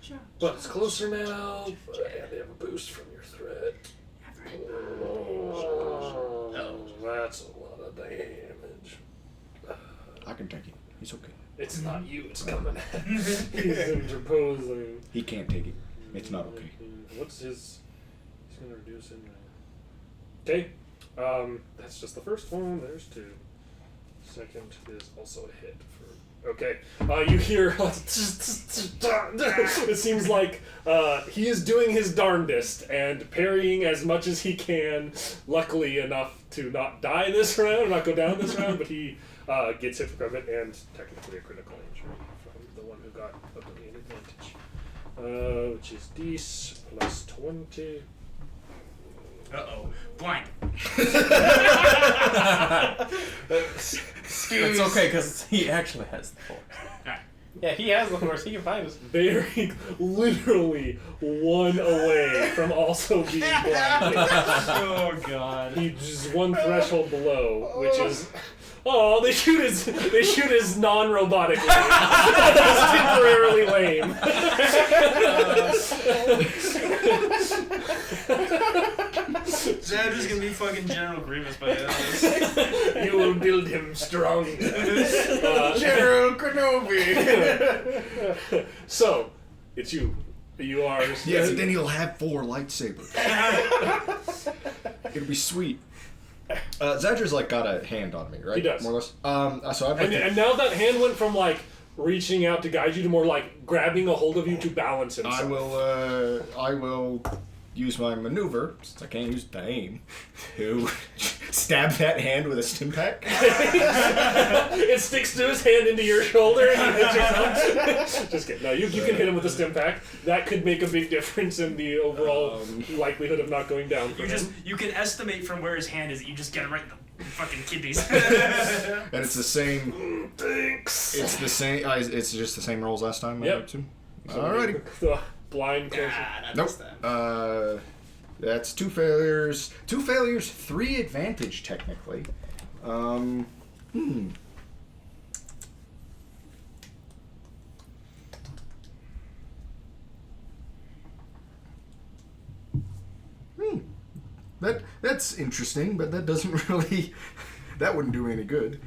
Sure. But it's closer now. Yeah, they have a boost from your threat. Oh, that's a lot of damage. I can take it. He's okay. It's not you, it's coming. He's interposing. He can't take it. It's not okay. What's his... He's going to reduce it. Okay. That's just the first one. There's 2. Second is also a hit for... Okay. You hear... It seems like he is doing his darndest and parrying as much as he can. Luckily enough to not die this round, not go down this round, but he gets hit for it and technically a critical injury from the one who got ability and advantage. Which is DC plus 20. Uh-oh. Blind. It's okay because he actually has the force. Yeah, he has the horse. He can find us. Very literally one away from also being blind. Oh god. He's just one threshold below, which is they shoot his non-robotic lame. He's temporarily lame. Zed is gonna be fucking General Grievous by the end of this. You will build him strong. General Kenobi. So, it's you. You are. Yeah, but then he'll have 4 lightsabers. It'll be sweet. Zadra's like got a hand on me, right? He does. More or less. So I've And now that hand went from like reaching out to guide you to more like grabbing a hold of you to balance himself. I will use my maneuver, since I can't use the aim, to stab that hand with a stim pack. It sticks to his hand into your shoulder and he hits yourself. Just kidding. No, you can hit him with a stim pack. That could make a big difference in the overall likelihood of not going down for him. You can estimate from where his hand is. You just get him right in the fucking kidneys. And it's the same. Thanks. It's the same. It's just the same rolls last time. Yep. Alrighty. The blind closer. Nope. That's 2 failures. 2 failures, 3 advantage technically. That's interesting, but that doesn't really. That wouldn't do any good.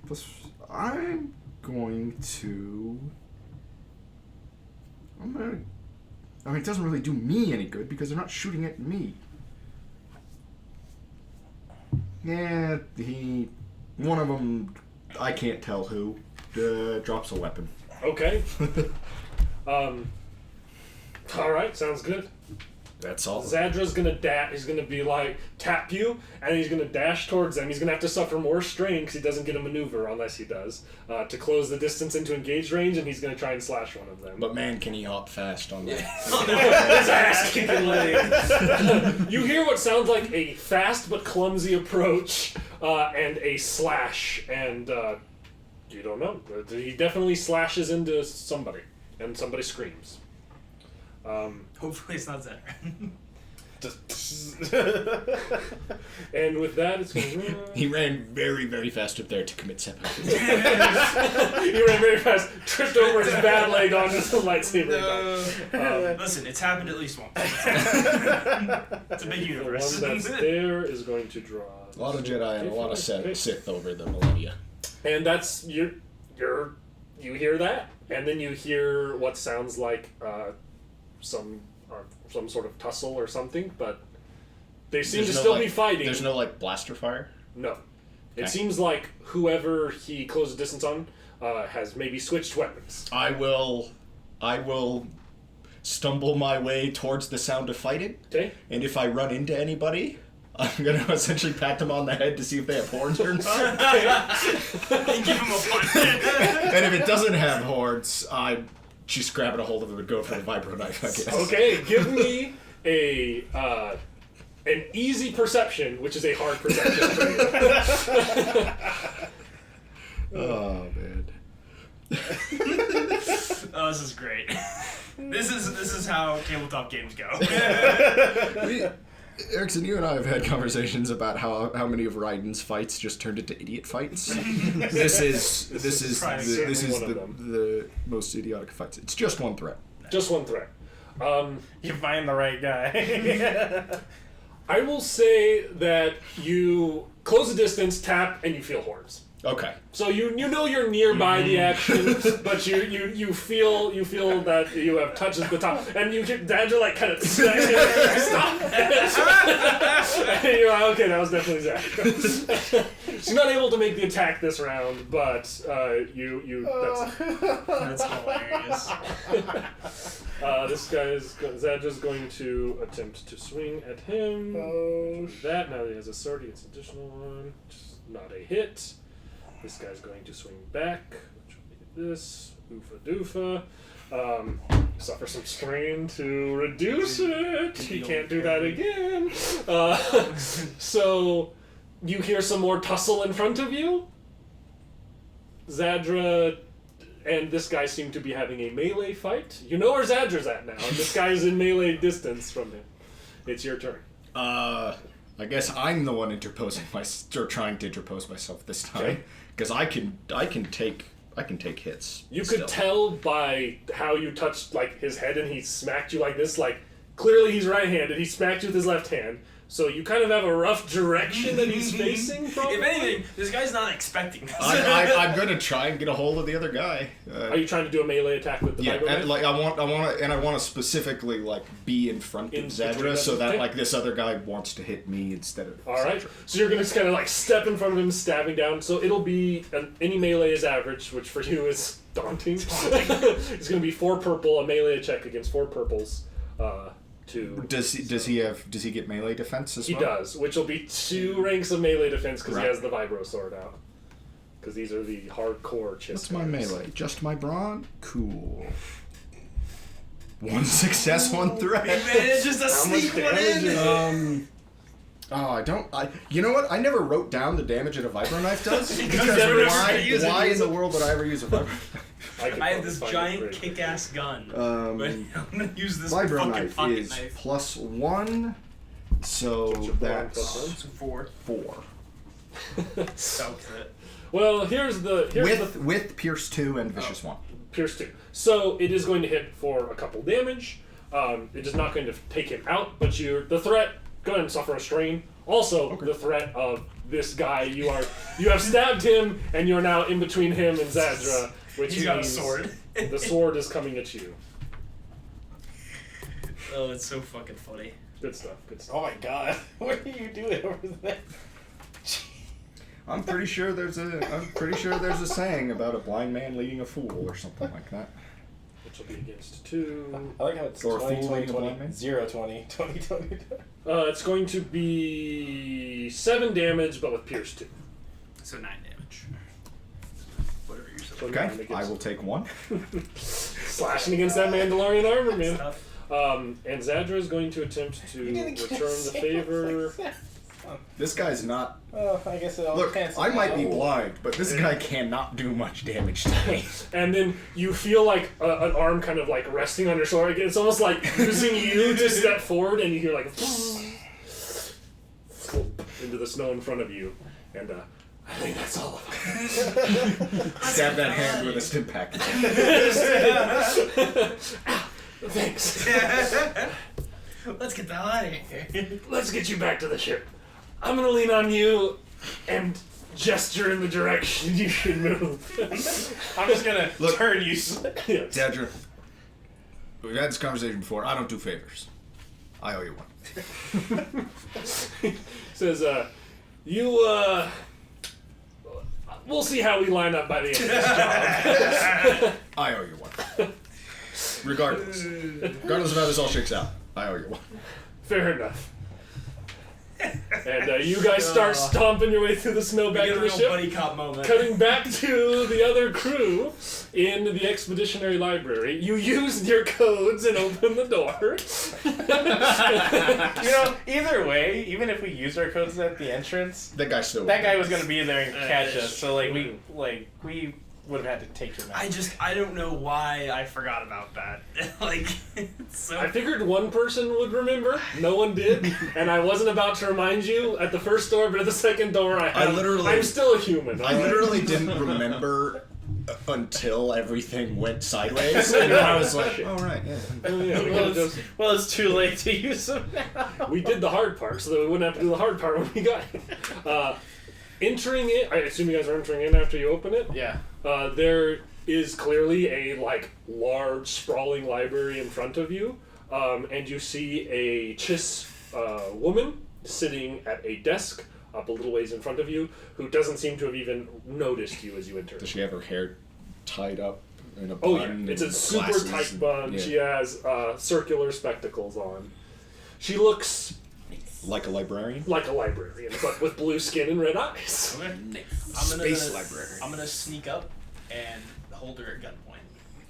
Plus, I'm going to. I mean, it doesn't really do me any good because they're not shooting at me. Yeah, one of them, I can't tell who, drops a weapon. Okay. Alright, sounds good. That's all. Zadra's gonna he's gonna be like, tap you, and he's gonna dash towards them. He's gonna have to suffer more strain because he doesn't get a maneuver unless he does, to close the distance into engaged range, and he's gonna try and slash one of them. But man, can he hop fast on that? His ass kicking leg. You hear what sounds like a fast but clumsy approach, and a slash, and you don't know. He definitely slashes into somebody, and somebody screams. Hopefully it's not Zed. And with that, it's going to run. He ran very, very fast up there to commit seppuku. He ran very fast, tripped over his bad leg onto the lightsaber. Listen, it's happened at least once. It's a big The universe. one that's there is going to draw. A lot of Jedi and a lot of Sith over the millennia. And that's you hear that, and then you hear what sounds like some sort of tussle or something, but they seem to still be fighting. There's no like blaster fire? No. It Okay. seems like whoever he closed the distance on has maybe switched weapons. I will stumble my way towards the sound of fighting. Okay? And if I run into anybody, I'm gonna essentially pat them on the head to see if they have horns or not. And give him a punch. And if it doesn't have horns, I'm just grabbing a hold of them and go for the vibro knife, I guess. Okay, give me an easy perception, which is a hard perception for you. Oh man. Oh, this is great. This is how tabletop games go. Erickson, you and I have had conversations about how many of Raiden's fights just turned into idiot fights. This is the most idiotic fights. It's just one threat. Just one threat. You find the right guy. I will say that you close the distance, tap, and you feel horns. Okay. So you know you're nearby the action, but you feel that you have touches the top, and you hear Dadger like kind of stop. And you're like, okay, that was definitely Zach. She's not able to make the attack this round, but That's hilarious. this Zadger's going to attempt to swing at him. That now he has a sword, he gets an additional one. Just not a hit. This guy's going to swing back, which will be this. Oofa doofa. Suffer some strain to reduce it. He can't do that again. So you hear some more tussle in front of you. Zadra and this guy seem to be having a melee fight. You know where Zadra's at now, and this guy's in melee distance from him. It's your turn. I guess I'm the one trying to interpose myself this time, because I can take hits. You still. could tell by how you touched like his head, and he smacked you like this. Like clearly he's right-handed. He smacked you with his left hand. So you kind of have a rough direction that he's facing. Probably. If anything, this guy's not expecting this. I'm gonna try and get a hold of the other guy. Are you trying to do a melee attack with the vibro and knife? like I want to specifically like be in front of Zadra, so that like this other guy wants to hit me instead of. All right. Zadra. So you're gonna just kind of like step in front of him, stabbing down. So it'll be any melee is average, which for you is daunting. It's gonna be 4 purple, a melee check against 4 purples. Does he get melee defense as well? He does, which will be 2 ranks of melee defense because he has the vibro sword out. Because these are the hardcore Chiss. What's my melee? Just my brawn? Cool. 1 success, 1 threat. Man, just a sneak one in. You know what? I never wrote down the damage that a vibro knife does. Because why in the world would I ever use a vibro knife? I have this giant kick-ass gun. But I'm gonna use this Vibro fucking knife pocket is knife. +1, so that's So 4. 4. Soaks it. Well, here's With Pierce 2 and Vicious 1. Pierce 2. So it is going to hit for a couple damage. It is not going to take him out, but the threat, go ahead and suffer a strain. Also, the threat of this guy, you have stabbed him, and you're now in between him and Zadra, which He's got a means sword. The sword is coming at you. Oh, it's so fucking funny. Good stuff. Good stuff. Oh my god, what are you doing over there? I'm pretty sure there's a saying about a blind man leading a fool or something like that. Which will be against 2. I like how it's Or 20, 20, 20, 20, 20. 0, 20, 20, 20. It's going to be 7 damage, but with Pierce 2. So 9 damage. Whatever you're supposed So Okay, 9 against- I will take 1. Slashing against that Mandalorian armor, man. stuff. And Zadra is going to attempt to return the favor. This guy's not. Oh, I guess it all Look, cancels I might be out. blind, but this guy cannot do much damage to me. And then you feel like an arm kind of like resting on your shoulder. It's almost like using you to step forward, and you hear like into the snow in front of you. And I think that's all of it. Stab that hand with a stim pack. Thanks. Let's get the hell out of here. Let's get you back to the ship. I'm gonna lean on you and gesture in the direction you should move. I'm just gonna Look. turn you. Yes. Zadra, we've had this conversation before. I don't do favors. I owe you one. Says, we'll see how we line up by the end of this job. I owe you one. Regardless of how this all shakes out, I owe you one. Fair enough. And you guys start stomping your way through the snow back Get to a the real ship. buddy cop moment. Cutting back to the other crew in the Expeditionary Library. You used your codes and opened the door. You know, either way, even if we used our codes at the entrance, That guy still. that guy was gonna be there and catch us. So we would have had to take him out. I don't know why I forgot about that. Like, it's so. I figured one person would remember. No one did. And I wasn't about to remind you at the first door, but at the second door I'm still a human. I literally didn't remember until everything went sideways, and then I was like, "Oh right, yeah." Well, it's too late to use them now. We did the hard part so that we wouldn't have to do the hard part when we got it. Entering it, I assume you guys are entering in after you open it. Yeah. There is clearly a large sprawling library in front of you, and you see a Chiss woman sitting at a desk up a little ways in front of you, who doesn't seem to have even noticed you as you enter. Does she have her hair tied up in a bun? Oh yeah, and it's a super glasses tight and- bun. yeah. She has circular spectacles on. She looks Like a librarian? Like a librarian, but with blue skin and red eyes. Okay. Nice. Space library. I'm gonna sneak up and hold her at gunpoint.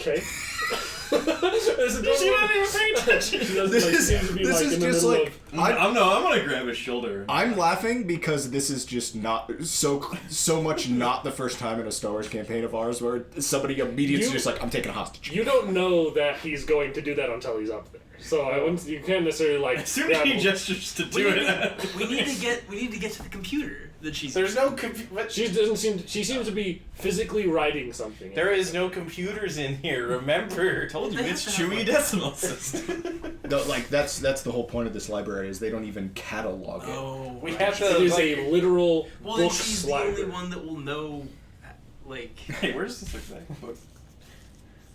Okay. She's not even paying attention. She doesn't This seem to be is in the just middle like of... I'm gonna grab his shoulder. I'm laughing because this is just not so much not the first time in a Star Wars campaign of ours where somebody immediately is just like, I'm taking a hostage. You don't know that he's going to do that until he's up there. So I wouldn't. You can't necessarily like. As soon as he gestures to do it. We need to get to the computer that she's. There's no computer. She doesn't seem. She seems to be physically writing something. There is no computers in here. Remember, Told you it's Chewy Decimal System. No, like that's the whole point of this library is they don't even catalog it. Oh, we right. have to. It is like, a literal Well, then book she's library. the only one that will know, like. Hey, where's this exact book?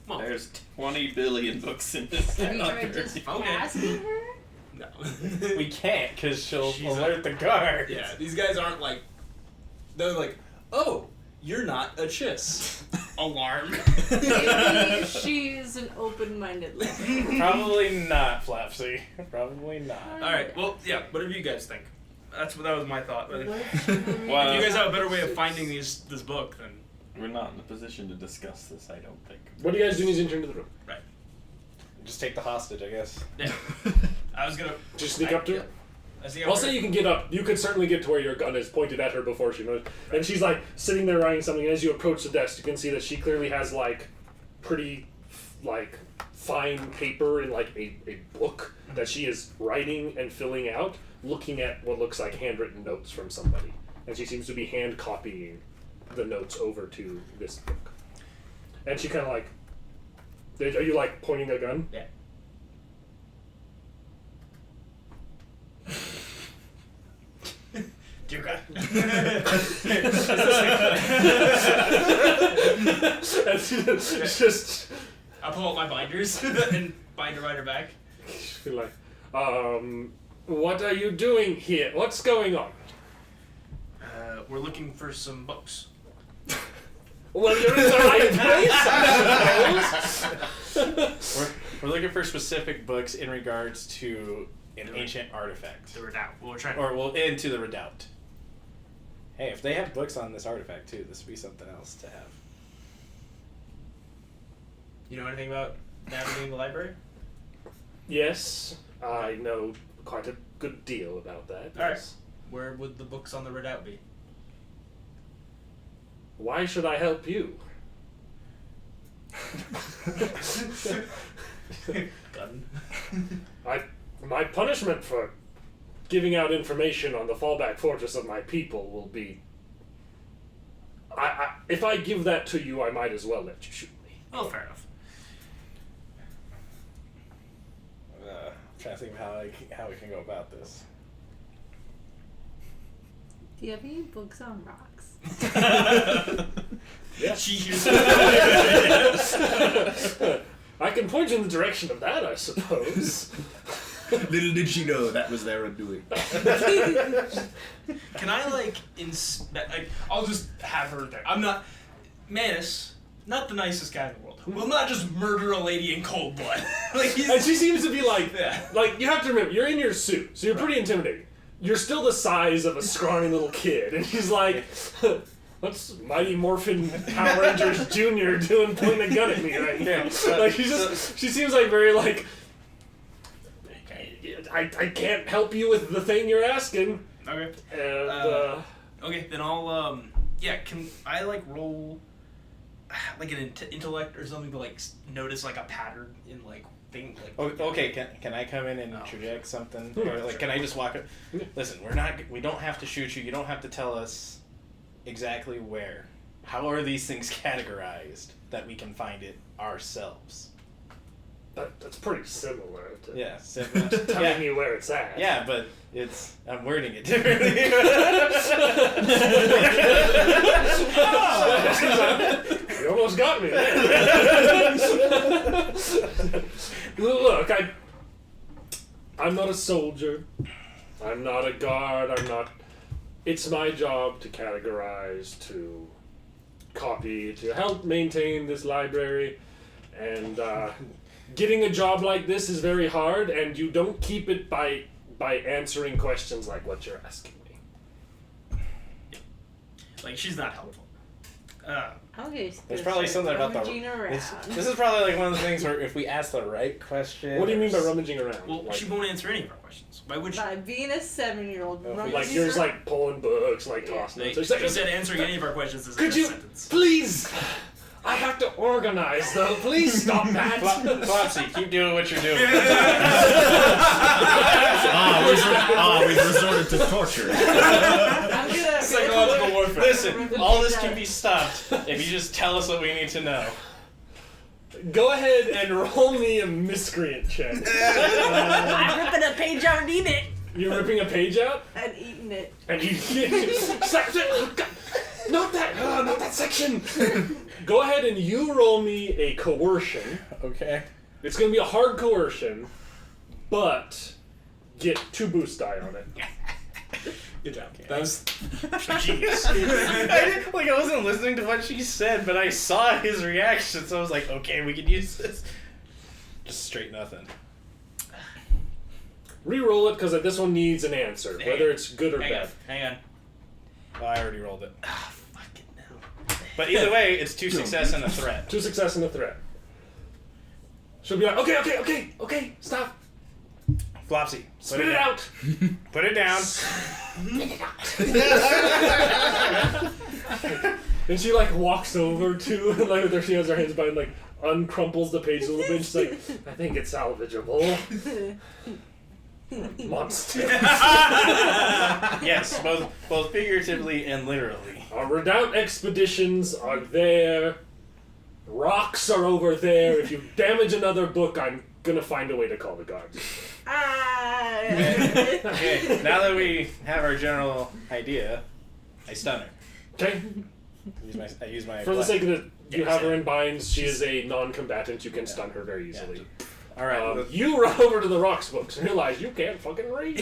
Well, There's 20 billion books in this Have you tried library. just Okay. asking her? no. we can't because she'll She's alert the guard. Yeah, these guys aren't like. They're like, oh, you're not a Chiss. Alarm. Maybe she's an open-minded librarian. Probably not, Flapsy. Probably not. All right. Well, yeah. Whatever you guys think. That was my thought. But if Well, you guys have a better way of finding this book, then we're not in a position to discuss this, I don't think. What do you guys do when you enter into the room? Just take the hostage, I guess. yeah. I was gonna Just sneak up to her? I think I'll say you can get up. You could certainly get to where your gun is pointed at her before she knows. And she's like sitting there writing something. And as you approach the desk, you can see that she clearly has like pretty like fine paper in like a book that she is writing and filling out, looking at what looks like handwritten notes from somebody. And she seems to be hand copying the notes over to this book. And she kind of like, are you like pointing a gun? Yeah. Dear God. It's just I pull out my binders and bind her right her back. feel like, what are you doing here? What's going on? We're looking for some books. Well, you're in the right place, I suppose. We're looking for specific books in regards to an ancient artifact. The Redoubt. Well, we're trying. Or well, into the Redoubt. Hey, if they have books on this artifact too, this would be something else to have. You know anything about navigating the library? Yes, I know quite a good deal about that. All right. Yes. Where would the books on the Redoubt be? Why should I help you? Gun. My punishment for giving out information on the fallback fortress of my people will be. If I give that to you, I might as well let you shoot me. Oh, fair enough. I'm trying to think of how we can go about this. Do you have any books on rocks? Yeah. She hears I can point you in the direction of that, I suppose. Little did she know that was their undoing. Can I like I'll just have her there. I'm not Manus, not the nicest guy in the world. Will not just murder a lady in cold blood. Like he's And she seems to be like, Yeah. like you have to remember, you're in your suit, so you're pretty intimidating. You're still the size of a scrawny little kid, and he's like, what's Mighty Morphin Power Rangers Jr. doing pointing a gun at me right now? Like she seems like very like, I can't help you with the thing you're asking. Okay. And Okay, then I'll can I like roll like an intellect or something to like notice like a pattern in like thing like Okay, can I come in and interject something? Or like, can I just walk up? Listen, we don't have to shoot you. You don't have to tell us exactly where. How are these things categorized that we can find it ourselves? that's pretty similar to telling you where it's at. Yeah, but I'm wording it differently. You almost got me there. Look, I'm not a soldier. I'm not a guard. It's my job to categorize, to copy, to help maintain this library. And getting a job like this is very hard, and you don't keep it by by answering questions like what you're asking me. Like, she's not helpful. Okay, There's probably something about the. This is probably like one of the things where if we ask the right question. What do you mean by rummaging around? Well, Like, she won't answer any of our questions. Why would she? By being a 7-year-old. Well, rummaging like yours, around. like pulling books, like tossing Like, them. she said answering any of our questions is Could a you sentence. please? I have to organize though. Please stop that. Flopsy, keep doing what you're doing. We've resorted to torture. I'm gonna. Psychological warfare. Listen, all this can be stopped if you just tell us what we need to know. Go ahead and roll me a miscreant check. I'm ripping a page out and eating it. You're ripping a page out, And eating it. and you stop it. Oh, God. Not that section. Go ahead and you roll me a coercion. Okay. It's gonna be a hard coercion, but get 2 boost die on it. Good job. That was Genius. I wasn't listening to what she said, but I saw his reaction, so I was like, okay, we can use this. Just straight nothing. Reroll it because this one needs an answer, whether it's good or bad. Hang on. Oh, I already rolled it. Ah, fuck it now. But either way, it's 2 success and a threat. 2 success and a threat. She'll be like, okay, stop. Flopsy, Spit it out. Put it down. And she like walks over to like there she has her hands behind, like uncrumples the page a little bit. She's like, I think it's salvageable. Monster. Yes, both figuratively and literally. Our Redoubt expeditions are there. Rocks are over there. If you damage another book, I'm gonna find a way to call the guards. Okay, now that we have our general idea, I stun her. Okay. I use my. For the sake of it, you Yes, have her yeah. in binds. She is a non-combatant. You can stun her very easily. All right. You run over to the rocks books and realize you can't fucking read.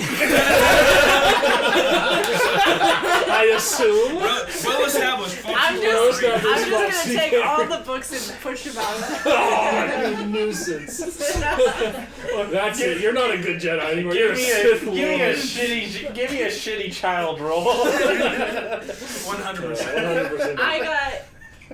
I assume. Well established. I'm Rose just, got I'm this just box gonna take together. all the books and push them out. Oh, you nuisance. Well, that's it. You're not a good Jedi anymore. You're a Sith give me a Lord. shitty child roll. 100%. 100%.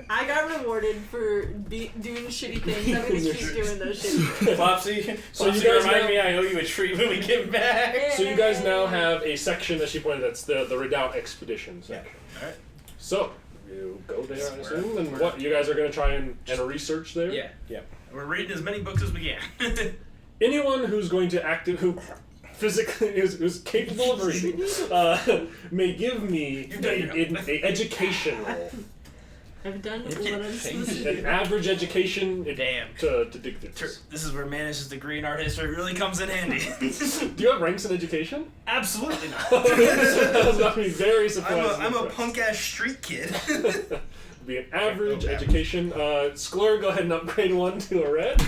I got rewarded for doing shitty things. I'm gonna keep doing those shitty things. Flopsy, So you Flopsy, guys remind now- me I owe you a treat when we get back. So you guys now have a section that she pointed. That's the Redoubt expedition section. Alright. So you go there, I assume, and what you guys are going to try and research there. Yeah. Yeah. We're reading as many books as we can. Anyone who's going to who physically is capable of reading may give me You've done your an education roll. I've done what I'm supposed to An do. average education Damn. to dig this. This is where Manish's degree in art history really comes in handy. Do you have ranks in education? Absolutely not. That was about to be very surprising. I'm a punk ass street kid. Be an average education. Sklur, go ahead and upgrade 1 to a red. 2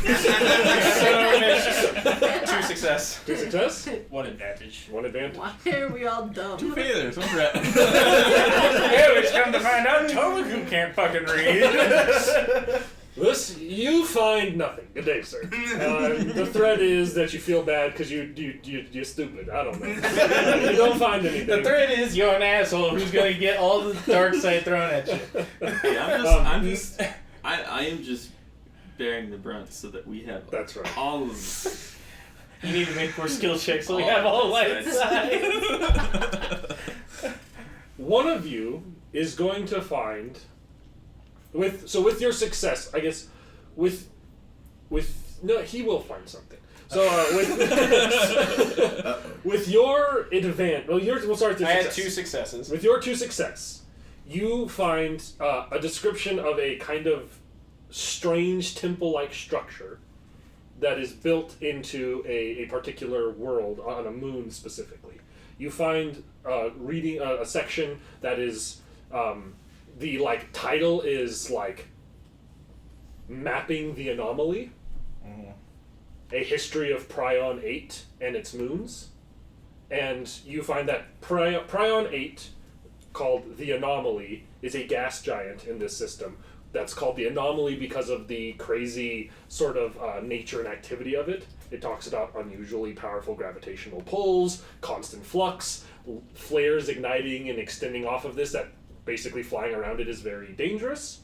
success. 2 success. 1 advantage. 1 advantage. Why are we all dumb? 2 failures, 1 threat. Yeah, which come to find out, Tomaku can't fucking read. This you find nothing. Good day, sir. The threat is that you feel bad because you're stupid. I don't know. You don't find anything. The threat is you're an asshole who's gonna get all the dark side thrown at you. Hey, I am just bearing the brunt so that we have That's right. all of them. You need to make more skill checks so we Oh, have all light that's sides. One of you is going to find with your success, I guess with no, he will find something. So with your advance, we'll start with I had success. 2 successes. With your 2 success, you find a description of a kind of strange temple-like structure that is built into a particular world on a moon specifically. You find reading a section that is the title is mapping the anomaly, a history of Prion 8 and its moons, and you find that Prion 8, called the Anomaly, is a gas giant in this system That's called the anomaly because of the crazy sort of nature and activity of it. It talks about unusually powerful gravitational pulls, constant flux, flares igniting and extending off of this that basically flying around it is very dangerous.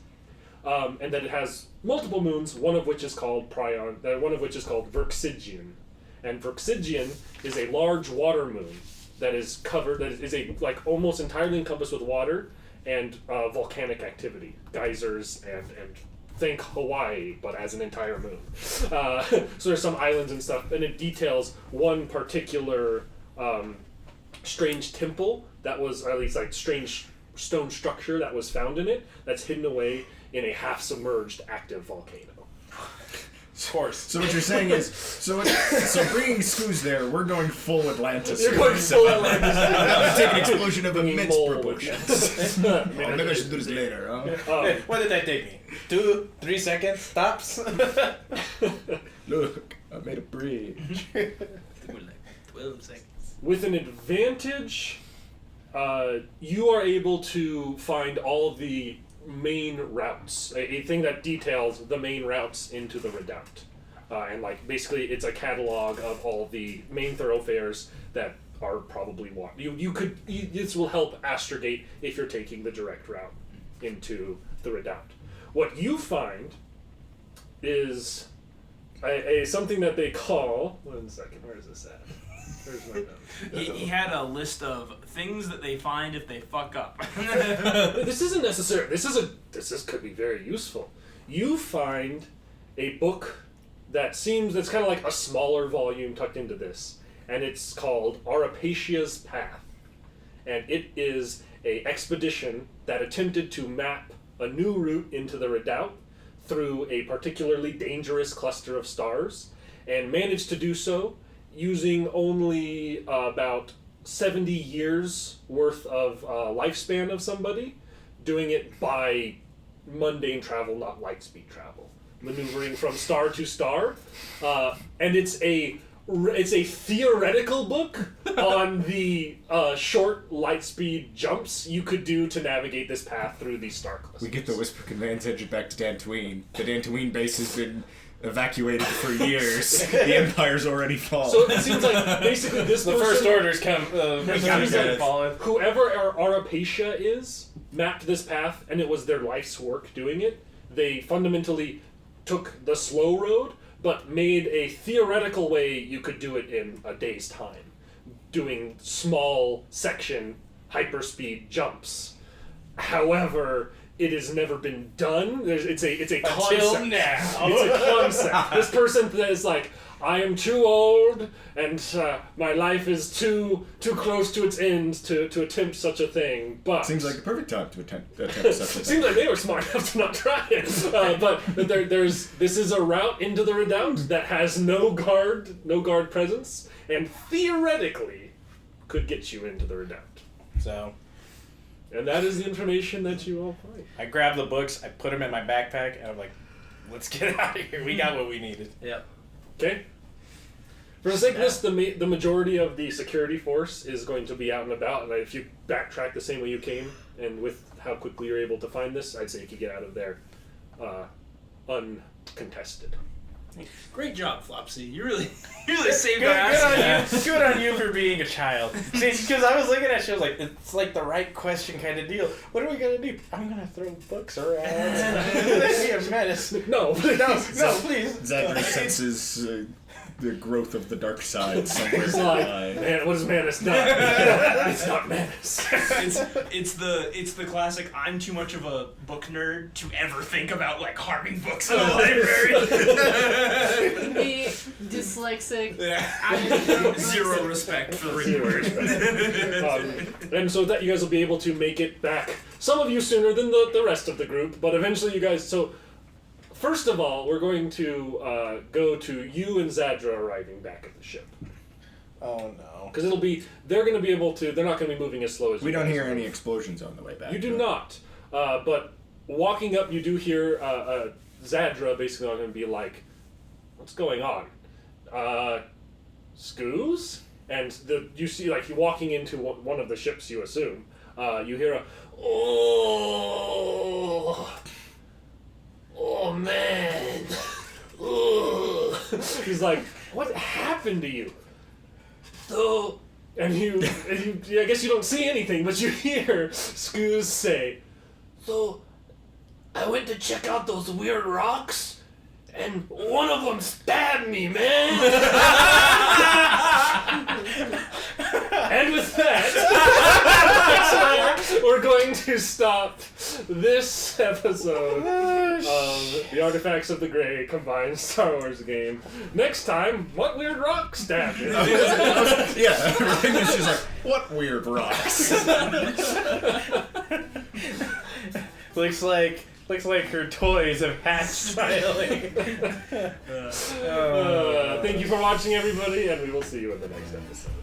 And that it has multiple moons, one of which is called Verxigian. And Verxigian is a large water moon that is covered, that is a like almost entirely encompassed with water and volcanic activity, geysers and think Hawaii, but as an entire moon. So there's some islands and stuff, and it details one particular strange temple that was, or at least like strange stone structure that was found in it that's hidden away in a half-submerged active volcano. Of course. So what you're saying is, so bringing Scoos there, we're going full Atlantis. You're going full Atlantis. That would take an explosion of Bringing immense mold. proportions. Oh, maybe I should do this later, huh? Hey, what did that take me? 2, 3 seconds? Tops? Look, I made a bridge. Like 12 seconds. With an advantage, you are able to find all of the main routes, a thing that details the main routes into the Redoubt. And like basically it's a catalog of all the main thoroughfares that are probably walked. This will help astrogate if you're taking the direct route into the Redoubt. What you find is a something that they call, 1 second, where is this at? Where's my note? He had a list of things that they find if they fuck up. This isn't necessary. This could be very useful. You find a book that's kind of like a smaller volume tucked into this, and it's called Arapatia's Path, and it is a expedition that attempted to map a new route into the Redoubt through a particularly dangerous cluster of stars, and managed to do so using only about 70 years worth of lifespan of somebody, doing it by mundane travel, not light speed travel, maneuvering from star to star, and it's a theoretical book on the short light speed jumps you could do to navigate this path through these star clusters. We get the Whisper Command's headed back to Dantooine. The Dantooine base has been evacuated for years. The Empire's already fallen. So it seems like basically this The person, First Order's come. whoever our Arapatia is, mapped this path, and it was their life's work doing it. They fundamentally took the slow road, but made a theoretical way you could do it in a day's time, doing small section hyperspeed jumps. However, it has never been done. It's a concept. Until now. It's a concept. This person is like, I am too old, and my life is too close to its end to attempt such a thing. But Seems like the perfect time to attempt such a thing. seems like they were smart enough to not try it. But this is a route into the Redoubt that has no guard presence, and theoretically could get you into the Redoubt. So And that is the information that you all find. I grabbed the books, I put them in my backpack, and I'm like, let's get out of here. We got what we needed. Yep. Okay. For the sake of this, the majority of the security force is going to be out and about, and if you backtrack the same way you came, and with how quickly you're able to find this, I'd say you could get out of there uncontested. Great job, Flopsy. You really saved our ass. Good on you for being a child. See, because I was looking at you, I was like, it's like the right question kind of deal. What are we gonna do? I'm gonna throw books around. Be a menace. No, No, please. Zadra senses the growth of the dark side somewhere. It's like, man, what has Manus done? It's not Manus. It's the classic. I'm too much of a book nerd to ever think about like harming books in the library. The dyslexic. Zero respect for the Zero written word. And so that you guys will be able to make it back. Some of you sooner than the rest of the group, but eventually you guys. So first of all, we're going to go to you and Zadra arriving back at the ship. Oh no. Because they're going to be able to, they're not going to be moving as slow as We you don't guys hear are. any explosions on the way back. You do not. But walking up, you do hear Zadra basically going to be like, what's going on? Scoos? And you see, like, you're walking into one of the ships, you assume. You hear a, oh. He's like, what happened to you? So, and you, I guess you don't see anything, but you hear Scooz say, so, I went to check out those weird rocks, and one of them stabbed me, man! And with that, we're going to stop this episode of the Artifacts of the Grey combined Star Wars game. Next time, what weird rock stabbed you? Yeah, everything is just like, what weird rocks? Looks like her toys have hatched finally. Thank you for watching, everybody, and we will see you in the next episode.